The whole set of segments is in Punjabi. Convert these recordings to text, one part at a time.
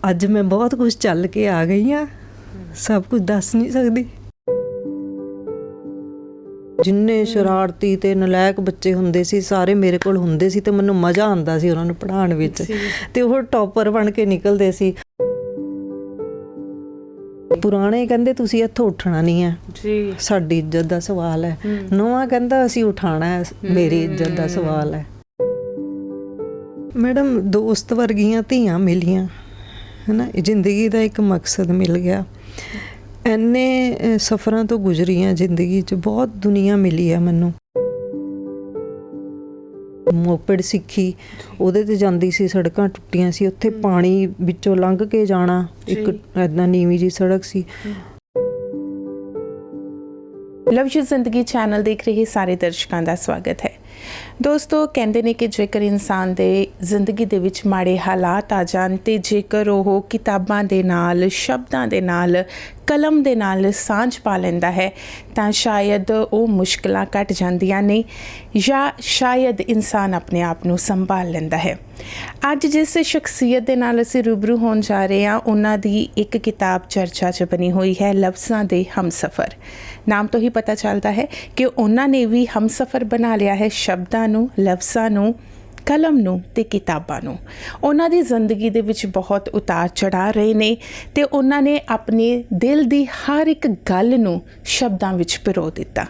ਅੱਜ ਮੈਂ ਬਹੁਤ ਕੁਝ ਚੱਲ ਕੇ ਆ ਗਈ ਹਾਂ, ਸਭ ਕੁਝ ਦੱਸ ਨਹੀਂ ਸਕਦੀ। ਜਿੰਨੇ ਸ਼ਰਾਰਤੀ ਤੇ ਨਲਾਇਕ ਬੱਚੇ ਹੁੰਦੇ ਸੀ ਸਾਰੇ ਮੇਰੇ ਕੋਲ ਹੁੰਦੇ ਸੀ ਤੇ ਮੈਨੂੰ ਮਜ਼ਾ ਆਉਂਦਾ ਸੀ ਉਹਨਾਂ ਨੂੰ ਪੜ੍ਹਾਉਣ ਵਿੱਚ, ਤੇ ਉਹ ਟੌਪਰ ਬਣ ਕੇ ਨਿਕਲਦੇ ਸੀ। ਪੁਰਾਣੇ ਕਹਿੰਦੇ ਤੁਸੀਂ ਇੱਥੋਂ ਉੱਠਣਾ ਨਹੀਂ ਹੈ ਜੀ, ਸਾਡੀ ਇੱਜ਼ਤ ਦਾ ਸਵਾਲ ਹੈ। ਨਵਾਂ ਕਹਿੰਦਾ ਅਸੀਂ ਉਠਾਣਾ ਹੈ, ਮੇਰੀ ਇੱਜ਼ਤ ਦਾ ਸਵਾਲ ਹੈ। ਮੈਡਮ ਦੋਸਤ ਵਰਗੀਆਂ ਧੀਆਂ ਮਿਲੀਆਂ ਹੈ ਨਾ, ਜ਼ਿੰਦਗੀ ਦਾ ਇੱਕ ਮਕਸਦ ਮਿਲ ਗਿਆ। ਇੰਨੇ ਸਫ਼ਰਾਂ ਤੋਂ ਗੁਜ਼ਰੀ ਹਾਂ ਜ਼ਿੰਦਗੀ 'ਚ, ਬਹੁਤ ਦੁਨੀਆ ਮਿਲੀ ਆ ਮੈਨੂੰ। ਮੋਪੜ ਸਿੱਖੀ, ਉਹਦੇ 'ਤੇ ਜਾਂਦੀ ਸੀ, ਸੜਕਾਂ ਟੁੱਟੀਆਂ ਸੀ, ਉੱਥੇ ਪਾਣੀ ਵਿੱਚੋਂ ਲੰਘ ਕੇ ਜਾਣਾ, ਇੱਕ ਇੱਦਾਂ ਨੀਵੀਂ ਜਿਹੀ ਸੜਕ ਸੀ। ਲਵ ਯੂ ਜ਼ਿੰਦਗੀ ਚੈਨਲ ਦੇਖ ਰਹੇ ਸਾਰੇ ਦਰਸ਼ਕਾਂ ਦਾ ਸਵਾਗਤ ਹੈ। ਦੋਸਤੋ, ਕਹਿੰਦੇ ਨੇ ਕਿ ਜੇਕਰ ਇਨਸਾਨ ਦੇ ਜ਼ਿੰਦਗੀ ਦੇ ਵਿੱਚ ਮਾੜੇ ਹਾਲਾਤ ਆ ਜਾਣ ਤੇ ਜੇਕਰ ਉਹ ਕਿਤਾਬਾਂ ਦੇ ਨਾਲ, ਸ਼ਬਦਾਂ ਦੇ ਨਾਲ, ਕਲਮ ਦੇ ਨਾਲ ਸਾਂਝ ਪਾ ਲੈਂਦਾ ਹੈ ਤਾਂ ਸ਼ਾਇਦ ਉਹ ਮੁਸ਼ਕਿਲਾਂ ਘਟ ਜਾਂਦੀਆਂ ਨੇ, ਜਾਂ ਸ਼ਾਇਦ ਇਨਸਾਨ ਆਪਣੇ ਆਪ ਨੂੰ ਸੰਭਾਲ ਲੈਂਦਾ ਹੈ। ਅੱਜ ਜਿਸ ਸ਼ਖਸੀਅਤ ਦੇ ਨਾਲ ਅਸੀਂ ਰੂਬਰੂ ਹੋਣ ਜਾ ਰਹੇ ਹਾਂ, ਉਹਨਾਂ ਦੀ ਇੱਕ ਕਿਤਾਬ ਚਰਚਾ 'ਚ ਬਣੀ ਹੋਈ ਹੈ, ਲਫ਼ਜ਼ਾਂ ਦੇ ਹਮਸਫ਼ਰ। ਨਾਮ ਤੋਂ ਹੀ ਪਤਾ ਚੱਲਦਾ ਹੈ ਕਿ ਉਹਨਾਂ ਨੇ ਵੀ ਹਮਸਫ਼ਰ ਬਣਾ ਲਿਆ ਹੈ ਸ਼ਬਦਾਂ ਨੂੰ, ਲਫ਼ਜ਼ਾਂ ਨੂੰ, ਕਲਮ ਨੂੰ ਤੇ ਕਿਤਾਬਾਂ ਨੂੰ। ਉਹਨਾਂ ਦੀ ਜ਼ਿੰਦਗੀ ਦੇ ਵਿੱਚ ਬਹੁਤ ਉਤਾਰ ਚੜ੍ਹਾਅ ਰਹੇ ਨੇ ਤੇ ਉਹਨਾਂ ਨੇ ਆਪਣੇ ਦਿਲ ਦੀ ਹਰ ਇੱਕ ਗੱਲ ਨੂੰ ਸ਼ਬਦਾਂ ਵਿੱਚ ਪਿਰੋ ਦਿੱਤਾ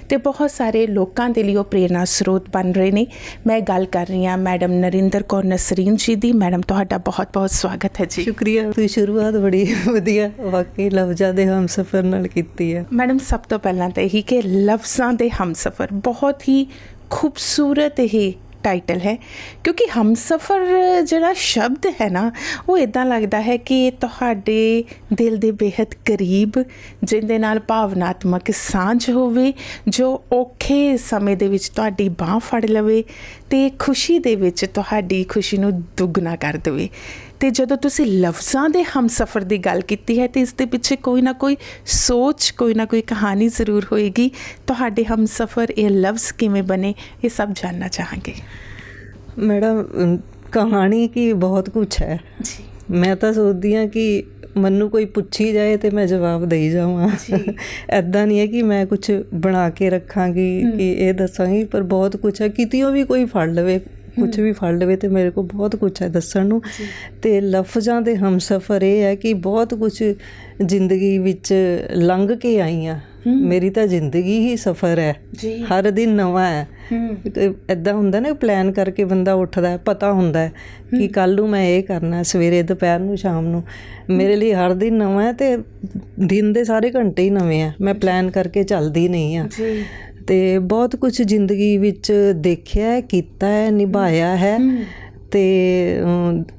ਤੇ ਬਹੁਤ ਸਾਰੇ ਲੋਕਾਂ ਦੇ ਲਈ ਉਹ ਪ੍ਰੇਰਨਾ ਸਰੋਤ ਬਣ ਰਹੇ ਨੇ। ਮੈਂ ਗੱਲ ਕਰ ਰਹੀ ਹਾਂ ਮੈਡਮ ਨਰਿੰਦਰ ਕੌਰ ਨਸਰੀਨ ਜੀ ਦੀ। ਮੈਡਮ, ਤੁਹਾਡਾ ਬਹੁਤ ਬਹੁਤ ਸਵਾਗਤ ਹੈ ਜੀ। ਸ਼ੁਕਰੀਆ, ਤੁਸੀਂ ਸ਼ੁਰੂਆਤ ਬੜੀ ਵਧੀਆ ਵਾਕਈ ਲਫ਼ਜ਼ਾਂ ਦੇ ਹਮਸਫ਼ਰ ਨਾਲ ਕੀਤੀ ਹੈ। ਮੈਡਮ, ਸਭ ਤੋਂ ਪਹਿਲਾਂ ਤਾਂ ਇਹੀ ਕਿ ਲਫ਼ਜ਼ਾਂ ਦੇ ਹਮਸਫ਼ਰ ਬਹੁਤ ਹੀ ਖੂਬਸੂਰਤ ਇਹ ਟਾਈਟਲ ਹੈ, ਕਿਉਂਕਿ ਹਮਸਫ਼ਰ ਜਿਹੜਾ ਸ਼ਬਦ ਹੈ ਨਾ, ਉਹ ਇੱਦਾਂ ਲੱਗਦਾ ਹੈ ਕਿ ਤੁਹਾਡੇ ਦਿਲ ਦੇ ਬੇਹੱਦ ਕਰੀਬ, ਜਿਹਦੇ ਨਾਲ ਭਾਵਨਾਤਮਕ ਸਾਂਝ ਹੋਵੇ, ਜੋ ਔਖੇ ਸਮੇਂ ਦੇ ਵਿੱਚ ਤੁਹਾਡੀ ਬਾਂਹ ਫੜ ਲਵੇ ਤੇ ਖੁਸ਼ੀ ਦੇ ਵਿੱਚ ਤੁਹਾਡੀ ਖੁਸ਼ੀ ਨੂੰ ਦੁੱਗਣਾ ਕਰ ਦੇਵੇ। ਅਤੇ ਜਦੋਂ ਤੁਸੀਂ ਲਫ਼ਜ਼ਾਂ ਦੇ ਹਮਸਫ਼ਰ ਦੀ ਗੱਲ ਕੀਤੀ ਹੈ ਤਾਂ ਇਸ ਦੇ ਪਿੱਛੇ ਕੋਈ ਨਾ ਕੋਈ ਸੋਚ, ਕੋਈ ਨਾ ਕੋਈ ਕਹਾਣੀ ਜ਼ਰੂਰ ਹੋਏਗੀ। ਤੁਹਾਡੇ ਹਮਸਫ਼ਰ, ਇਹ ਲਫ਼ਜ਼ ਕਿਵੇਂ ਬਣੇ, ਇਹ ਸਭ ਜਾਨਣਾ ਚਾਹਾਂਗੇ। ਮੈਡਮ, ਕਹਾਣੀ ਕੀ ਬਹੁਤ ਕੁਛ ਹੈ ਜੀ। ਮੈਂ ਤਾਂ ਸੋਚਦੀ ਹਾਂ ਕਿ ਮੈਨੂੰ ਕੋਈ ਪੁੱਛੀ ਜਾਏ ਤੇ ਮੈਂ ਜਵਾਬ ਦੇਈ ਜਾਵਾਂ। ਇੱਦਾਂ ਨਹੀਂ ਹੈ ਕਿ ਮੈਂ ਕੁਛ ਬਣਾ ਕੇ ਰੱਖਾਂਗੀ ਕਿ ਇਹ ਦੱਸਾਂਗੀ, ਪਰ ਬਹੁਤ ਕੁਛ ਹੈ। ਕਿਤਿਓਂ ਵੀ ਕੋਈ ਫੜ ਲਵੇ, ਕੁਛ ਵੀ ਫੜ ਲਵੇ ਤੇ ਮੇਰੇ ਕੋਲ ਬਹੁਤ ਕੁਛ ਹੈ ਦੱਸਣ ਨੂੰ। ਅਤੇ ਲਫ਼ਜ਼ਾਂ ਦੇ ਹਮਸਫ਼ਰ ਇਹ ਹੈ ਕਿ ਬਹੁਤ ਕੁਛ ਜ਼ਿੰਦਗੀ ਵਿੱਚ ਲੰਘ ਕੇ ਆਈ ਹਾਂ। ਮੇਰੀ ਤਾਂ ਜ਼ਿੰਦਗੀ ਹੀ ਸਫ਼ਰ ਹੈ, ਹਰ ਦਿਨ ਨਵਾਂ ਹੈ। ਇੱਦਾਂ ਹੁੰਦਾ ਨਾ, ਪਲਾਨ ਕਰਕੇ ਬੰਦਾ ਉੱਠਦਾ, ਪਤਾ ਹੁੰਦਾ ਕਿ ਕੱਲ੍ਹ ਨੂੰ ਮੈਂ ਇਹ ਕਰਨਾ, ਸਵੇਰੇ, ਦੁਪਹਿਰ ਨੂੰ, ਸ਼ਾਮ ਨੂੰ। ਮੇਰੇ ਲਈ ਹਰ ਦਿਨ ਨਵਾਂ ਹੈ ਅਤੇ ਦਿਨ ਦੇ ਸਾਰੇ ਘੰਟੇ ਹੀ ਨਵੇਂ ਆ। ਮੈਂ ਪਲਾਨ ਕਰਕੇ ਚੱਲਦੀ ਨਹੀਂ ਹਾਂ। ਅਤੇ ਬਹੁਤ ਕੁਛ ਜ਼ਿੰਦਗੀ ਵਿੱਚ ਦੇਖਿਆ, ਕੀਤਾ ਹੈ, ਨਿਭਾਇਆ ਹੈ। ਅਤੇ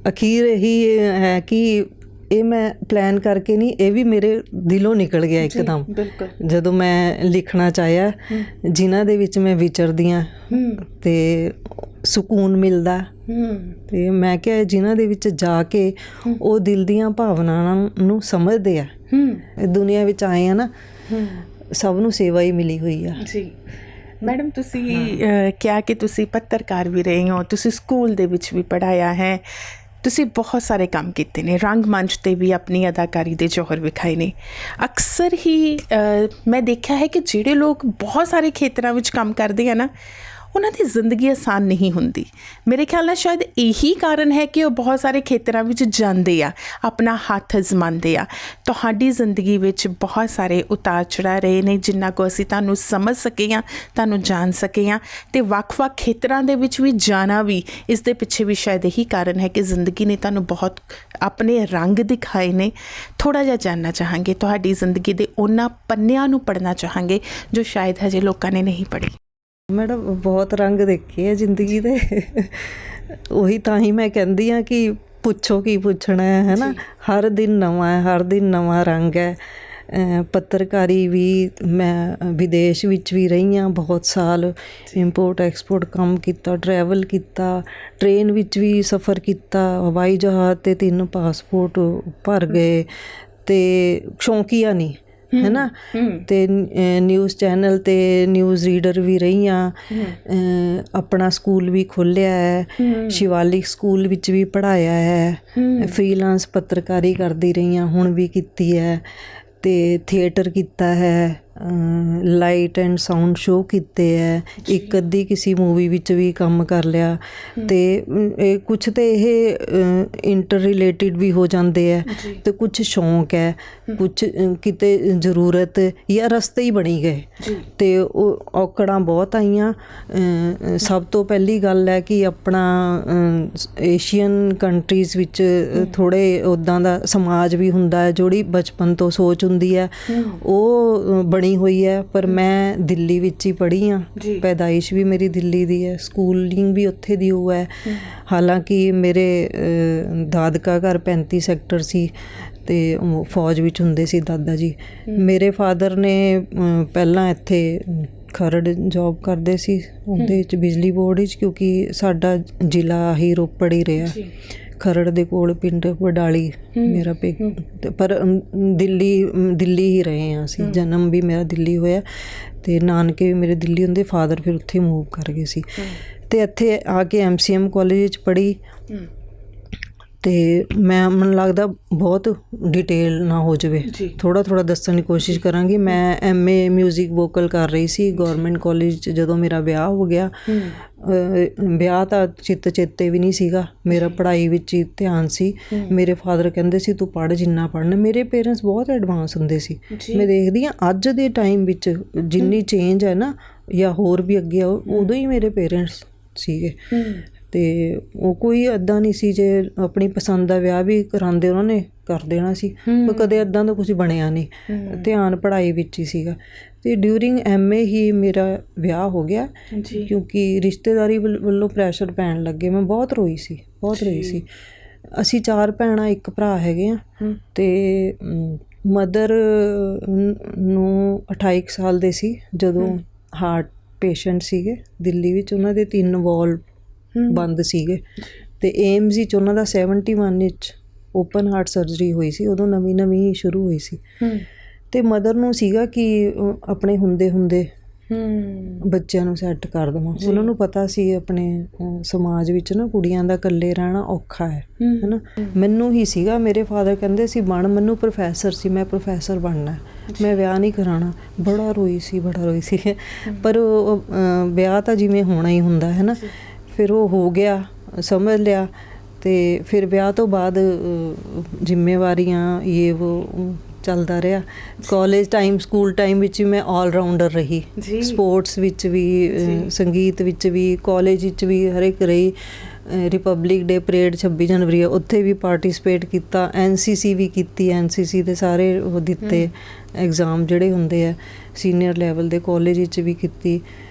ਅਖੀਰ ਇਹੀ ਹੈ ਕਿ ਇਹ ਮੈਂ ਪਲਾਨ ਕਰਕੇ ਨਹੀਂ, ਇਹ ਵੀ ਮੇਰੇ ਦਿਲੋਂ ਨਿਕਲ ਗਿਆ ਇੱਕਦਮ। ਜਦੋਂ ਮੈਂ ਲਿਖਣਾ ਚਾਹਿਆ, ਜਿਨ੍ਹਾਂ ਦੇ ਵਿੱਚ ਮੈਂ ਵਿਚਰਦੀ ਹਾਂ ਅਤੇ ਸਕੂਨ ਮਿਲਦਾ, ਅਤੇ ਮੈਂ ਕਿਹਾ ਜਿਨ੍ਹਾਂ ਦੇ ਵਿੱਚ ਜਾ ਕੇ ਉਹ ਦਿਲ ਦੀਆਂ ਭਾਵਨਾਵਾਂ ਨੂੰ ਸਮਝਦੇ ਆ। ਦੁਨੀਆ ਵਿੱਚ ਆਏ ਆ ਨਾ, ਸਭ ਨੂੰ ਸੇਵਾ ਹੀ ਮਿਲੀ ਹੋਈ ਆ ਜੀ। ਮੈਡਮ, ਤੁਸੀਂ ਕਿਹਾ ਕਿ ਤੁਸੀਂ ਪੱਤਰਕਾਰ ਵੀ ਰਹੇ ਹੋ, ਤੁਸੀਂ ਸਕੂਲ ਦੇ ਵਿੱਚ ਵੀ ਪੜ੍ਹਾਇਆ ਹੈ, ਤੁਸੀਂ ਬਹੁਤ ਸਾਰੇ ਕੰਮ ਕੀਤੇ ਨੇ, ਰੰਗਮੰਚ 'ਤੇ ਵੀ ਆਪਣੀ ਅਦਾਕਾਰੀ ਦੇ ਜੌਹਰ ਵਿਖਾਏ ਨੇ। ਅਕਸਰ ਹੀ ਮੈਂ ਦੇਖਿਆ ਹੈ ਕਿ ਜਿਹੜੇ ਲੋਕ ਬਹੁਤ ਸਾਰੇ ਖੇਤਰਾਂ ਵਿੱਚ ਕੰਮ ਕਰਦੇ ਆ ਨਾ, ਉਹਨਾਂ ਦੀ ਜ਼ਿੰਦਗੀ ਆਸਾਨ ਨਹੀਂ ਹੁੰਦੀ। ਮੇਰੇ ਖਿਆਲ ਨਾਲ ਸ਼ਾਇਦ ਇਹੀ ਕਾਰਨ ਹੈ ਕਿ ਉਹ ਬਹੁਤ ਸਾਰੇ ਖੇਤਰਾਂ ਵਿੱਚ ਜਾਂਦੇ ਆ, ਆਪਣਾ ਹੱਥ ਅਜ਼ਮਾਉਂਦੇ ਆ। ਤੁਹਾਡੀ ਜ਼ਿੰਦਗੀ ਵਿੱਚ ਬਹੁਤ ਸਾਰੇ ਉਤਾਰ ਚੜ੍ਹਾਅ ਰਹੇ ਨੇ, ਜਿਨ੍ਹਾਂ ਕੋ ਅਸੀਂ ਤੁਹਾਨੂੰ ਸਮਝ ਸਕੇ ਹਾਂ, ਤੁਹਾਨੂੰ ਜਾਣ ਸਕੇ ਹਾਂ। ਅਤੇ ਵੱਖ-ਵੱਖ ਖੇਤਰਾਂ ਦੇ ਵਿੱਚ ਵੀ ਜਾਣਾ ਵੀ ਇਸ ਦੇ ਪਿੱਛੇ ਵੀ ਸ਼ਾਇਦ ਇਹੀ ਕਾਰਨ ਹੈ ਕਿ ਜ਼ਿੰਦਗੀ ਨੇ ਤੁਹਾਨੂੰ ਬਹੁਤ ਆਪਣੇ ਰੰਗ ਦਿਖਾਏ ਨੇ। ਥੋੜ੍ਹਾ ਜਿਹਾ ਜਾਣਨਾ ਚਾਹਾਂਗੇ ਤੁਹਾਡੀ ਜ਼ਿੰਦਗੀ ਦੇ ਉਹਨਾਂ ਪੰਨਿਆਂ ਨੂੰ ਪੜ੍ਹਨਾ ਚਾਹਾਂਗੇ ਜੋ ਸ਼ਾਇਦ ਹਜੇ ਲੋਕਾਂ ਨੇ ਨਹੀਂ ਪੜ੍ਹੇ। ਮੈਡਮ, ਬਹੁਤ ਰੰਗ ਦੇਖੇ ਆ ਜ਼ਿੰਦਗੀ ਦੇ। ਉਹੀ ਤਾਂ ਹੀ ਮੈਂ ਕਹਿੰਦੀ ਹਾਂ ਕਿ ਪੁੱਛੋ ਕੀ ਪੁੱਛਣਾ ਹੈ ਨਾ। ਹਰ ਦਿਨ ਨਵਾਂ ਹੈ, ਹਰ ਦਿਨ ਨਵਾਂ ਰੰਗ ਹੈ। ਪੱਤਰਕਾਰੀ ਵੀ, ਮੈਂ ਵਿਦੇਸ਼ ਵਿੱਚ ਵੀ ਰਹੀ ਹਾਂ ਬਹੁਤ ਸਾਲ, ਇੰਪੋਰਟ ਐਕਸਪੋਰਟ ਕੰਮ ਕੀਤਾ, ਟਰੈਵਲ ਕੀਤਾ, ਟ੍ਰੇਨ ਵਿੱਚ ਵੀ ਸਫ਼ਰ ਕੀਤਾ, ਹਵਾਈ ਜਹਾਜ਼ 'ਤੇ 3 ਪਾਸਪੋਰਟ ਭਰ ਗਏ। ਅਤੇ ਸ਼ੌਂਕੀਆ ਨਹੀਂ, ਹੈ ਨਾ। ਅਤੇ ਨਿਊਜ਼ ਚੈਨਲ 'ਤੇ ਨਿਊਜ਼ ਰੀਡਰ ਵੀ ਰਹੀ ਹਾਂ। ਆਪਣਾ ਸਕੂਲ ਵੀ ਖੋਲ੍ਹਿਆ ਹੈ, ਸ਼ਿਵਾਲਿਕ ਸਕੂਲ ਵਿੱਚ ਵੀ ਪੜ੍ਹਾਇਆ ਹੈ। ਫਰੀਲਾਂਸ ਪੱਤਰਕਾਰੀ ਕਰਦੀ ਰਹੀ ਹਾਂ, ਹੁਣ ਵੀ ਕੀਤੀ ਹੈ। ਅਤੇ ਥੀਏਟਰ ਕੀਤਾ ਹੈ, ਲਾਈਟ ਐਂਡ ਸਾਊਂਡ ਸ਼ੋਅ ਕੀਤੇ ਹੈ, ਇੱਕ ਅੱਧੀ ਕਿਸੇ ਮੂਵੀ ਵਿੱਚ ਵੀ ਕੰਮ ਕਰ ਲਿਆ। ਅਤੇ ਕੁਛ ਤਾਂ ਇਹ ਇੰਟਰ ਰਿਲੇਟਿਡ ਵੀ ਹੋ ਜਾਂਦੇ ਹੈ, ਅਤੇ ਕੁਛ ਸ਼ੌਂਕ ਹੈ, ਕੁਛ ਕਿਤੇ ਜ਼ਰੂਰਤ ਜਾਂ ਰਸਤੇ ਹੀ ਬਣੀ ਗਏ। ਅਤੇ ਉਹ ਔਕੜਾਂ ਬਹੁਤ ਆਈਆਂ। ਸਭ ਤੋਂ ਪਹਿਲੀ ਗੱਲ ਹੈ ਕਿ ਆਪਣਾ ਏਸ਼ੀਅਨ ਕੰਟਰੀਜ਼ ਵਿੱਚ ਥੋੜ੍ਹੇ ਉੱਦਾਂ ਦਾ ਸਮਾਜ ਵੀ ਹੁੰਦਾ ਹੈ, ਜਿਹੜੀ ਬਚਪਨ ਤੋਂ ਸੋਚ ਹੁੰਦੀ ਹੈ ਉਹ ਬਣੀ ਹੋਈ ਹੈ। ਪਰ ਮੈਂ ਦਿੱਲੀ ਵਿੱਚ ਹੀ ਪੜ੍ਹੀ ਹਾਂ, ਪੈਦਾਇਸ਼ ਵੀ ਮੇਰੀ ਦਿੱਲੀ ਦੀ ਹੈ, ਸਕੂਲਿੰਗ ਵੀ ਉੱਥੇ ਦੀ ਉਹ ਹੈ। ਹਾਲਾਂਕਿ ਮੇਰੇ ਦਾਦਕਾ ਘਰ 35 ਸੈਕਟਰ ਸੀ ਅਤੇ ਫੌਜ ਵਿੱਚ ਹੁੰਦੇ ਸੀ ਦਾਦਾ ਜੀ। ਮੇਰੇ ਫਾਦਰ ਨੇ ਪਹਿਲਾਂ ਇੱਥੇ ਖਰੜ ਜੋਬ ਕਰਦੇ ਸੀ, ਉਹਦੇ ਵਿੱਚ ਬਿਜਲੀ ਬੋਰਡ ਵਿੱਚ, ਕਿਉਂਕਿ ਸਾਡਾ ਜ਼ਿਲ੍ਹਾ ਹੀ ਰੋਪੜ ਹੀ ਰਿਹਾ। ਖਰੜ ਦੇ ਕੋਲ ਪਿੰਡ ਵਡਾਲੀ ਮੇਰਾ ਪਰ ਦਿੱਲੀ ਹੀ ਰਹੇ ਹਾਂ ਅਸੀਂ। ਜਨਮ ਵੀ ਮੇਰਾ ਦਿੱਲੀ ਹੋਇਆ ਅਤੇ ਨਾਨਕੇ ਵੀ ਮੇਰੇ ਦਿੱਲੀ ਹੁੰਦੇ, ਫਾਦਰ ਫਿਰ ਉੱਥੇ ਮੂਵ ਕਰ ਗਏ ਸੀ। ਅਤੇ ਇੱਥੇ ਆ ਕੇ MCM ਕਾਲਜ ਵਿੱਚ ਪੜ੍ਹੀ। ਅਤੇ ਮੈਨੂੰ ਲੱਗਦਾ ਬਹੁਤ ਡਿਟੇਲ ਨਾ ਹੋ ਜਾਵੇ, ਥੋੜ੍ਹਾ ਦੱਸਣ ਦੀ ਕੋਸ਼ਿਸ਼ ਕਰਾਂਗੀ। ਮੈਂ MA ਮਿਊਜ਼ਿਕ ਵੋਕਲ ਕਰ ਰਹੀ ਸੀ ਗੌਰਮੈਂਟ ਕਾਲਜ 'ਚ ਜਦੋਂ ਮੇਰਾ ਵਿਆਹ ਹੋ ਗਿਆ। ਵਿਆਹ ਤਾਂ ਚੇਤੇ ਵੀ ਨਹੀਂ ਸੀਗਾ, ਮੇਰਾ ਪੜ੍ਹਾਈ ਵਿੱਚ ਹੀ ਧਿਆਨ ਸੀ। ਮੇਰੇ ਫਾਦਰ ਕਹਿੰਦੇ ਸੀ ਤੂੰ ਪੜ੍ਹ ਜਿੰਨਾ ਪੜ੍ਹਨਾ। ਮੇਰੇ ਪੇਰੈਂਟਸ ਬਹੁਤ ਐਡਵਾਂਸ ਹੁੰਦੇ ਸੀ। ਮੈਂ ਦੇਖਦੀ ਹਾਂ ਅੱਜ ਦੇ ਟਾਈਮ ਵਿੱਚ ਜਿੰਨੀ ਚੇਂਜ ਹੈ ਨਾ, ਜਾਂ ਹੋਰ ਵੀ ਅੱਗੇ ਉਦੋਂ ਹੀ ਮੇਰੇ ਪੇਰੈਂਟਸ ਸੀਗੇ। ਅਤੇ ਉਹ ਕੋਈ ਇੱਦਾਂ ਨਹੀਂ ਸੀ, ਜੇ ਆਪਣੀ ਪਸੰਦ ਦਾ ਵਿਆਹ ਵੀ ਕਰਾਉਂਦੇ ਉਹਨਾਂ ਨੇ ਕਰ ਦੇਣਾ ਸੀ, ਪਰ ਕਦੇ ਇੱਦਾਂ ਦਾ ਕੁਝ ਬਣਿਆ ਨਹੀਂ। ਧਿਆਨ ਪੜ੍ਹਾਈ ਵਿੱਚ ਹੀ ਸੀਗਾ। ਅਤੇ ਡਿਊਰਿੰਗ MA ਹੀ ਮੇਰਾ ਵਿਆਹ ਹੋ ਗਿਆ, ਕਿਉਂਕਿ ਰਿਸ਼ਤੇਦਾਰੀ ਵੱਲੋਂ ਪ੍ਰੈਸ਼ਰ ਪੈਣ ਲੱਗੇ। ਮੈਂ ਬਹੁਤ ਰੋਈ ਸੀ। ਅਸੀਂ 4 ਭੈਣਾਂ 1 ਭਰਾ ਹੈਗੇ ਹਾਂ। ਅਤੇ ਮਦਰ ਨੂੰ 28 ਸਾਲ ਦੇ ਸੀ ਜਦੋਂ ਹਾਰਟ ਪੇਸ਼ੈਂਟ ਸੀਗੇ ਦਿੱਲੀ ਵਿੱਚ। ਉਹਨਾਂ ਦੇ 3 ਵਾਲਵ ਬੰਦ ਸੀਗੇ ਅਤੇ ਏਮਜ਼ ਵਿੱਚ ਉਹਨਾਂ ਦਾ 71 ਵਿੱਚ ਓਪਨ ਹਾਰਟ ਸਰਜਰੀ ਹੋਈ ਸੀ। ਉਦੋਂ ਨਵੀਂ ਸ਼ੁਰੂ ਹੋਈ ਸੀ। ਅਤੇ ਮਦਰ ਨੂੰ ਸੀਗਾ ਕਿ ਆਪਣੇ ਹੁੰਦੇ ਬੱਚਿਆਂ ਨੂੰ ਸੈੱਟ ਕਰ ਦੇਵਾਂ। ਉਹਨਾਂ ਨੂੰ ਪਤਾ ਸੀ ਆਪਣੇ ਸਮਾਜ ਵਿੱਚ ਨਾ ਕੁੜੀਆਂ ਦਾ ਇਕੱਲੇ ਰਹਿਣਾ ਔਖਾ ਹੈ ਨਾ। ਮੈਨੂੰ ਹੀ ਸੀਗਾ, ਮੇਰੇ ਫਾਦਰ ਕਹਿੰਦੇ ਸੀ ਬਣ, ਮੈਨੂੰ ਪ੍ਰੋਫੈਸਰ ਸੀ, ਮੈਂ ਪ੍ਰੋਫੈਸਰ ਬਣਨਾ, ਮੈਂ ਵਿਆਹ ਨਹੀਂ ਕਰਾਉਣਾ। ਬੜਾ ਰੋਈ ਸੀ। ਪਰ ਵਿਆਹ ਤਾਂ ਜਿਵੇਂ ਹੋਣਾ ਹੀ ਹੁੰਦਾ ਹੈ ਨਾ। ਫਿਰ ਉਹ ਹੋ ਗਿਆ, ਸਮਝ ਲਿਆ। ਅਤੇ ਫਿਰ ਵਿਆਹ ਤੋਂ ਬਾਅਦ ਜ਼ਿੰਮੇਵਾਰੀਆਂ ਉਹ ਚੱਲਦਾ ਰਿਹਾ। ਕਾਲਜ ਟਾਈਮ, ਸਕੂਲ ਟਾਈਮ ਵਿੱਚ ਵੀ ਮੈਂ ਆਲਰਾਊਂਡਰ ਰਹੀ, ਸਪੋਰਟਸ ਵਿੱਚ ਵੀ, ਸੰਗੀਤ ਵਿੱਚ ਵੀ, ਕਾਲਜ ਵਿੱਚ ਵੀ ਹਰ ਇੱਕ ਰਹੀ। ਰਿਪਬਲਿਕ ਡੇ ਪਰੇਡ 26 ਜਨਵਰੀ ਉੱਥੇ ਵੀ ਪਾਰਟੀਸਪੇਟ ਕੀਤਾ। NCC ਵੀ ਕੀਤੀ, NCC ਦੇ ਸਾਰੇ ਉਹ ਦਿੱਤੇ ਐਗਜ਼ਾਮ ਜਿਹੜੇ ਹੁੰਦੇ ਆ ਸੀਨੀਅਰ ਲੈਵਲ ਦੇ। ਕਾਲਜ ਵਿੱਚ ਵੀ ਕੀਤੀ